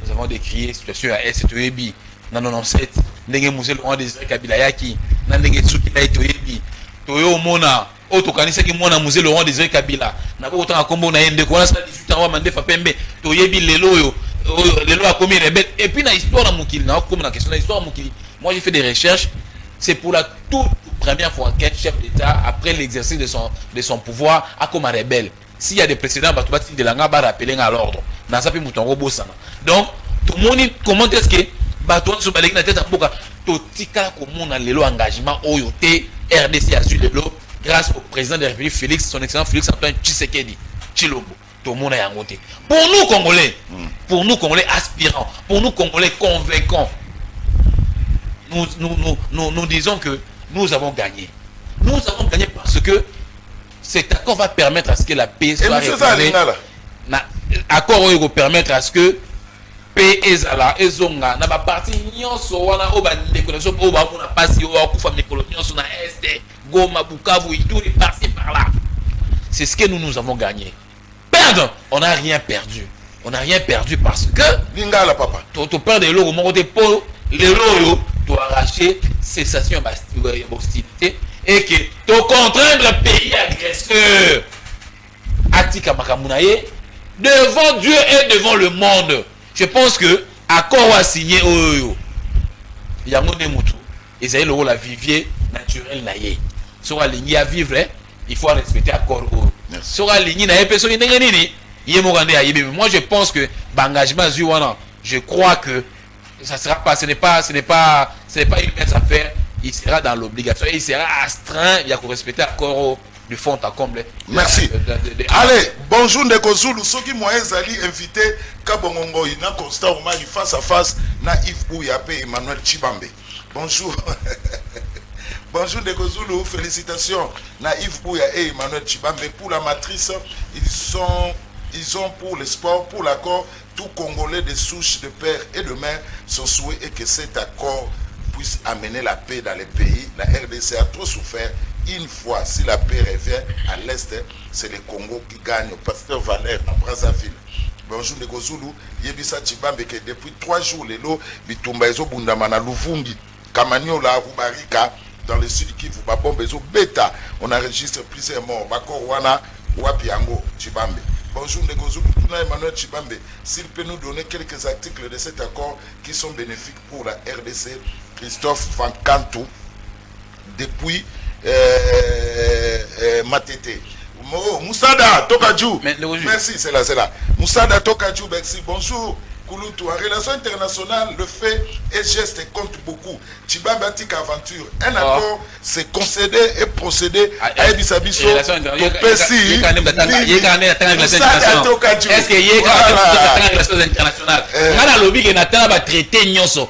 Nous avons décrié la situation à STEB, dans 97, Ndenge Mousé Laurent Désiré Kabila Yaki, Ndenge Tsukila Etoyebi, Toyo Mona. Auto kanisa ki mwana Mousé Laurent Désiré Kabila na ko tanga kombo na yende ko na 18 ans wa mandefa pembe to yebi lelo a commis rebelle et puis na histoire na mukili na comme na question na histoire mukili moi j'ai fait des recherches c'est pour la toute première fois qu'un chef d'État après l'exercice de son pouvoir a comme rebelle s'il y a des précédents batubati de langa ba rappeler à l'ordre na ça pe mutongo bosana donc tout le monde comment est-ce que baton so baleki na tête mboka to tika ko mona lelo engagement oyote RDC a su lelo grâce au président de la République Félix, son excellent Félix Antoine Tshisekedi Tshilombo. Tout le monde est engagé. Pour nous Congolais aspirants, pour nous Congolais convaincants, nous disons que nous avons gagné. Nous avons gagné parce que cet accord va permettre à ce que la paix soit rétablie. L'accord va permettre à ce que paix ezala ezonga na ba parti nyonso wana oba déconnexion oba kuna pasi oba kufa mikolo nyonso na este Goma Bukavu Ituri par-ci par-là. C'est ce que nous avons gagné. Perdre, on n'a rien perdu. On n'a rien perdu parce que Lingala papa. Tu perds de l'eau, mon côté pour les loyaux, tu arracher cessation d'hostilité et que tu contraindre pays agresseur. Atika Makamunaye devant Dieu et devant le monde. Je pense que accord a signé il y a mon démoutou. Ils avaient le rôle à vivier naturel naïe. Sur la ligne à vivre, il faut respecter l'accord. Sur la ligne naïe, personne n'est nini. Moi je pense que l'engagement je crois que ça sera pas, ce n'est pas une mince affaire. Il sera dans l'obligation, il sera astreint, il y a qu'on respecter l'accord du fond à comble. Merci. Allez, bonjour Ndeko Zulu. Ceux qui m'ont invité, Kabongongo, Ina Constant Omari face à face, na Yves Bouyape et Emmanuel Tshibambe. Bonjour. Bonjour Ndeko Zulu, félicitations na Yves Bouya et Emmanuel Tshibambe pour la matrice. Ils ont pour le sport, pour l'accord, tout Congolais de souche de père et de mère, son souhait est que cet accord puisse amener la paix dans les pays. La RDC a trop souffert. Une fois, si la paix revient à l'Est, c'est le Congo qui gagne. Pasteur Valère, dans Brazzaville. Bonjour, les Gozoulou. Yebisa Chibambe, que depuis 3 jours, les lots, Bitumba, Ezo Bundamana, Luvungi, Kamaniola, Rubarika, dans le sud Kivu, Babombe, Ezo Beta, on enregistre plusieurs morts. Bakorwana, Wapiango, Chibambe. Bonjour, les Gozoulou. Emmanuel Chibambe, s'il peut nous donner quelques articles de cet accord qui sont bénéfiques pour la RDC. Christophe Van Cantou, depuis Matete. Moussada Tokadjou. Merci, c'est là. Moussada Tokadjou, merci. Bonjour. Kouloutou. En relation internationale, le fait et geste comptent beaucoup. Chibambe Atik Aventure. Un accord, c'est concéder et procéder à Ebisabiso. Est-ce que y a relations internationales? On a la lobby qui n'a pas traité Nyoso.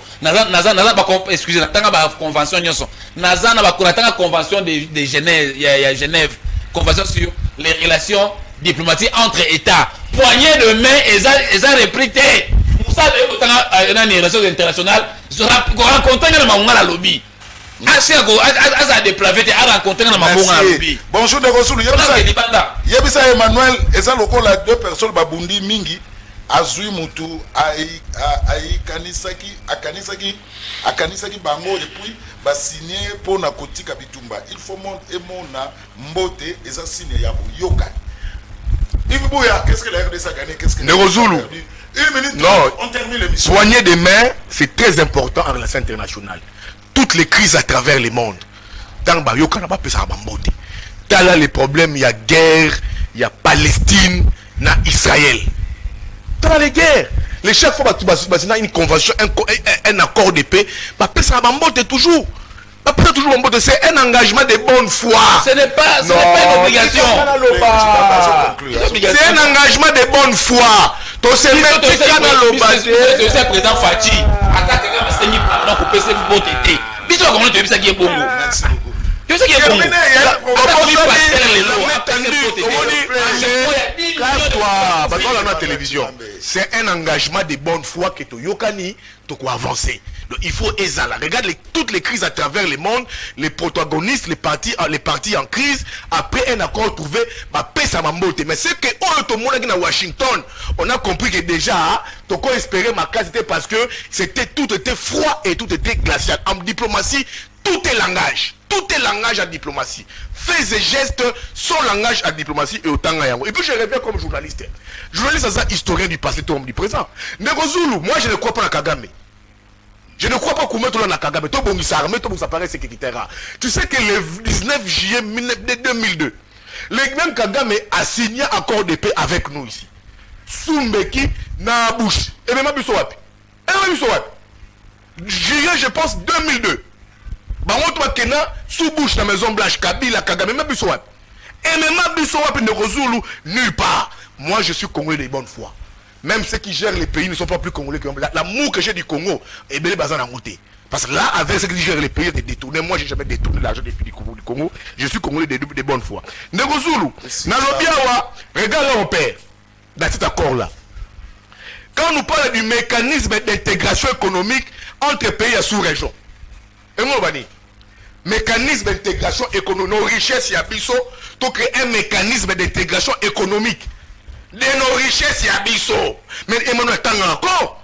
Excusez, n'a pas convention Nyoso. N'a pas convention de Genève. Convention sur les relations diplomatiques entre États. Poignée de main, ils ont repris. Pour ça, dans les relations internationales, je rencontre la lobby. Bonjour de Rosoulou. Yebisa Emmanuel, et ça, le 2 personnes, Babundi Mingi, Azui Moutou, Akanisaki Bango, et puis, signé pour na kotika Bitumba. Il faut mona mbote et ça signé Yabo Yoka. Yves Bouya, qu'est-ce que la RDC a gagné? Qu'est-ce que Nerozoulou. Une minute, non, on termine l'émission. Soigner des mains, c'est très important en relation internationale. Toutes les crises à travers le monde. Dans Bayoka, n'a pas pu ça mbote. T'as là les problèmes, il y a guerre, il y a Palestine, il y a Israël. Dans les guerres. Les chefs font une convention, un accord de paix. Ça va toujours. C'est un engagement de bonne foi. Ce n'est pas une obligation. C'est un engagement de bonne foi. C'est le président Fati. C'est un engagement de bonne foi que tu yokani to avancer. Donc il faut ezala. Regarde toutes les crises à travers le monde, les protagonistes, les partis en crise, après un accord trouvé, ça m'a monté. Mais c'est que à Washington, on a compris que déjà, tu peux espérer ma classe était parce que tout était froid et tout était glacial. En diplomatie, tout est langage. Tout est langage à diplomatie. Faits et gestes sont langage à diplomatie et autant à yango. Et puis je reviens comme journaliste. Journaliste, ça, historien du passé, du présent. Negozoulou, moi je ne crois pas à Kagame. Je ne crois pas qu'on mette là Kagame. Tout bon, ça armé, tout bon, ça paraît sécuritaire. Tu sais que le 19 juillet 2002, le même Kagame a signé un accord de paix avec nous ici. Soumbeki, Nabush. Et même Abusowap. Juillet, je pense, 2002. Bangoto Kena, sous bouche la Maison Blanche, Kabila, Kagame, même Abusowap. Et même Abusowap ne Rozoulou, nulle part. Moi, je suis Congolais de bonne foi. Même ceux qui gèrent les pays ne sont pas plus congolais que l'amour que j'ai du Congo est belé bazan à monter. Parce que là, avec ceux qui gèrent les pays, de détourner, moi, j'ai jamais détourné l'argent des pays du Congo. Je suis congolais de bonne foi. Negozoulou, Nalobiawa, regarde l'Européen, dans cet accord-là. Quand on nous parle du mécanisme d'intégration économique entre pays et sous-région, et moi, mécanisme d'intégration économique, nos richesses, il y a pour créer un mécanisme d'intégration économique. De nos richesses, il y a biso. Mais Emmanuel, t'en as encore.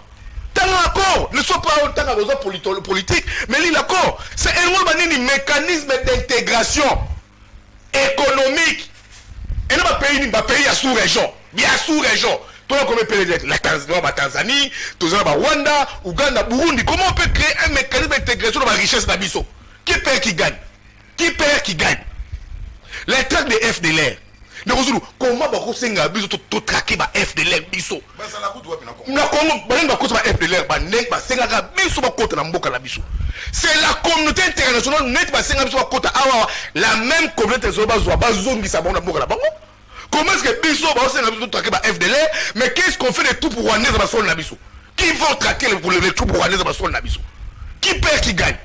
Ne sois pas autant à raison politique, mais lui, l'accord. C'est un mécanisme d'intégration économique. Et non, pas pays à sous-région. Bien sous-région. Toi, comme pays la Tanzanie, Rwanda, Ouganda, Burundi. Comment on peut créer un mécanisme d'intégration de la richesse d'Abisso? Qui perd, qui gagne? Qui perd, qui gagne? Les traques de FDLR. Comment on peut traquer ma FDLR biso? C'est la communauté internationale la même communauté internationale. Comment est-ce que biso va traquer ma FDLR? Mais qu'est-ce qu'on fait de tout pour Rwanda dans son abisso? Qui vont traquer le tout pour Rwanda dans son abisso? Qui perd, qui gagne?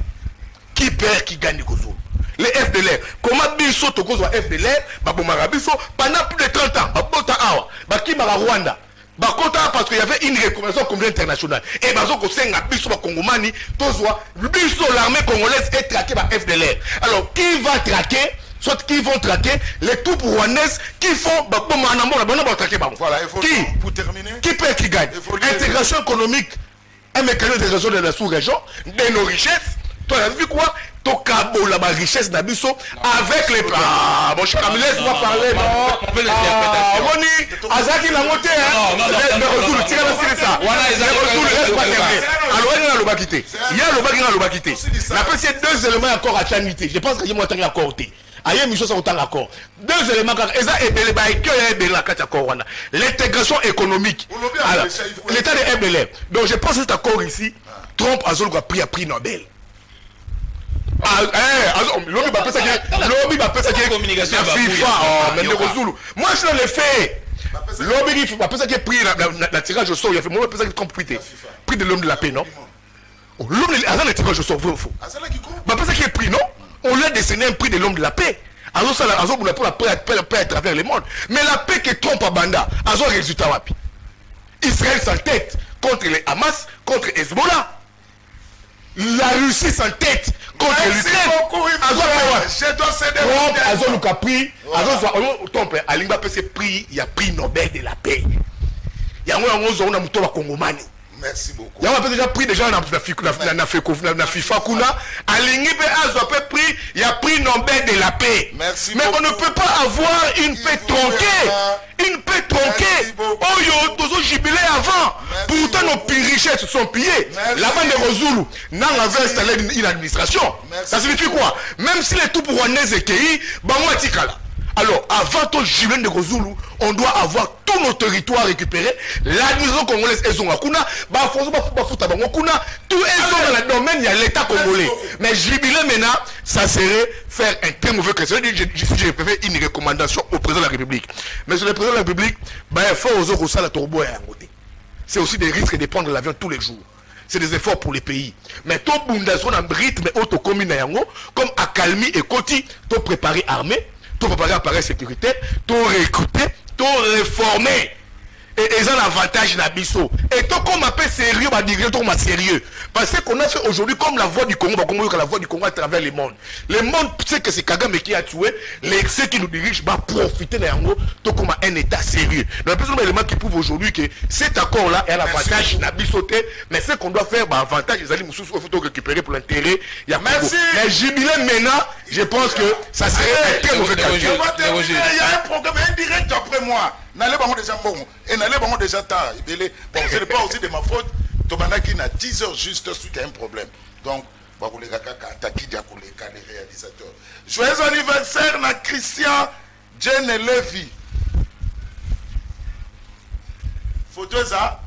Qui perd, qui gagne? Les FDLR, comment biso to cause FDLR, babomara biso pendant plus de 30 ans, babota awa, bakimara Rwanda, bakota parce qu'il y avait une recommandation communauté internationale. Et bazo ko senga biso ba Congomani, tozwa biso l'armée congolaise est traquée par FDLR. Alors qui va traquer? Soit qui vont traquer les troupes rwandaises qui font voilà, il faut qui pour terminer. Qui perd, qui gagne? Intégration économique, un mécanisme d'intégration de la sous-région, de nos richesses. Toi, tu as vu quoi? Tokabo la richesse d'Abisso avec les. Ah, mon cher ami, laisse-moi parler. Ah, Moni, Azaki l'a monté, hein? Mais Rossoul, tire la série ça. Rossoul, laisse-moi terminer. Alors, il y a le Bakité. Il y a le Bakité. La PC, deux éléments encore à chaniter. Je pense que j'ai monté encore. Deux éléments, l'intégration économique, l'état de FDLR. Donc je pense que cet accord ici, Trump a pris Nobel. Moi je l'ai fait. Lobby qui a pris la tirage au sort, il a fait moi qui Trump prix de l'homme de la paix, non? L'homme de tirage au sort, faux. Qui est pris, non? On lui a dessiné un prix de l'homme de la paix. Alors ça, pour la paix à travers le monde. Mais la paix que trompe à Banda, a un résultat rapide. Israël sans tête contre les Hamas, contre Hezbollah. La Russie sans tête contre l'Ukraine. Je dois céder. Trump a pris, Trump a pris, il y a prix Nobel de la paix. Il y a un Congomani. Merci beaucoup. Il y a déjà pris déjà dans FIFA Kuna. Aligné pris, il y a pris Nobel de la paix. Merci mais beaucoup. On ne peut pas avoir une paix tronquée. Une paix tronquée. Oh yo, tous jubilé avant. Pourtant nos richesses sont pillées. La bande de Rozoulou n'a avait installé une administration. Ça signifie quoi? Même si les troupes rwandaises étaient, alors, avant ton jubilé de Rozoulou, on doit avoir tous nos territoires récupérés. L'administration congolaise est en Akuna, tout est dans le domaine, il y a l'État congolais. Mais jubilé maintenant, ça serait faire un très mauvais question. Je préfère une recommandation au président de la République. Mais sur le président de la République, il faut oser la tourbo et c'est aussi des risques de prendre l'avion tous les jours. C'est des efforts pour les pays. Mais tout le monde a un rythme autocommune comme Akalmi et Koti, tout préparé armé. Tout préparer appareil sécurité, tout recruter, tout réformer. Et ils ont l'avantage d'Abisso. Et tout comme on appelle sérieux, on va dire tout comme sérieux. Parce qu'on a fait aujourd'hui comme la voix du Congo, la voix du Congo à travers le monde. Le monde sait que c'est Kagame qui a tué, ceux qui nous dirigent vont profiter d'Yango, tout comme un État sérieux. Donc, le plus élément qui prouve aujourd'hui que cet accord-là est l'avantage d'Abisso, mais ce qu'on doit faire, avantage, les alliés, il faut récupérer pour l'intérêt. Merci. Mais jubilé maintenant, je pense que ça serait un très mauvais cas. Il y a un programme indirect après moi. N'allez pas déjà bon. Et n'allez pas déjà tard. Bon, ce n'est pas aussi de ma faute. Tobanaki n'a 10 heures juste suite à un problème. Donc, les réalisateurs. Joyeux anniversaire à Christian Jen Levy. Photo ça.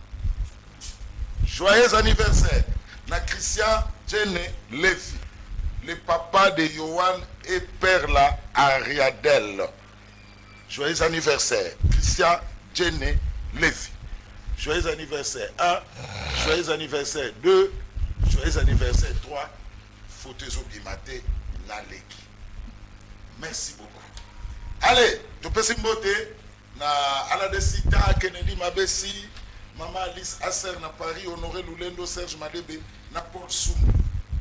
Joyeux anniversaire à Christian Jen Levy. Le papa de Yohan et Perla Ariadel. Joyeux anniversaire, Christian Jenny Levy. Joyeux anniversaire 1, joyeux anniversaire 2, joyeux anniversaire 3, Photos Obimate Naleki. Merci beaucoup. Allez, tu peux s'y monter. À la Desita, Kennedy Mabessi, Maman Alice Asser, na Paris, Honoré Loulendo, Serge Madebe, na Paul Soum.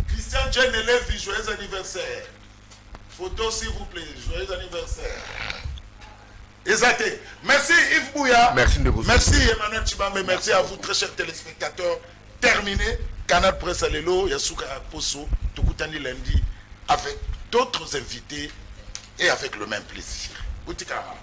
Christian Jenny Levy, joyeux anniversaire. Photo s'il vous plaît, joyeux anniversaire. Exact. Merci Yves Bouya. Merci Emmanuel Chibambe. Merci à vous très chers téléspectateurs. Terminé. Canal Presse Alelo, Yasuka Poso, Tokutani lundi avec d'autres invités et avec le même plaisir. Boutikama.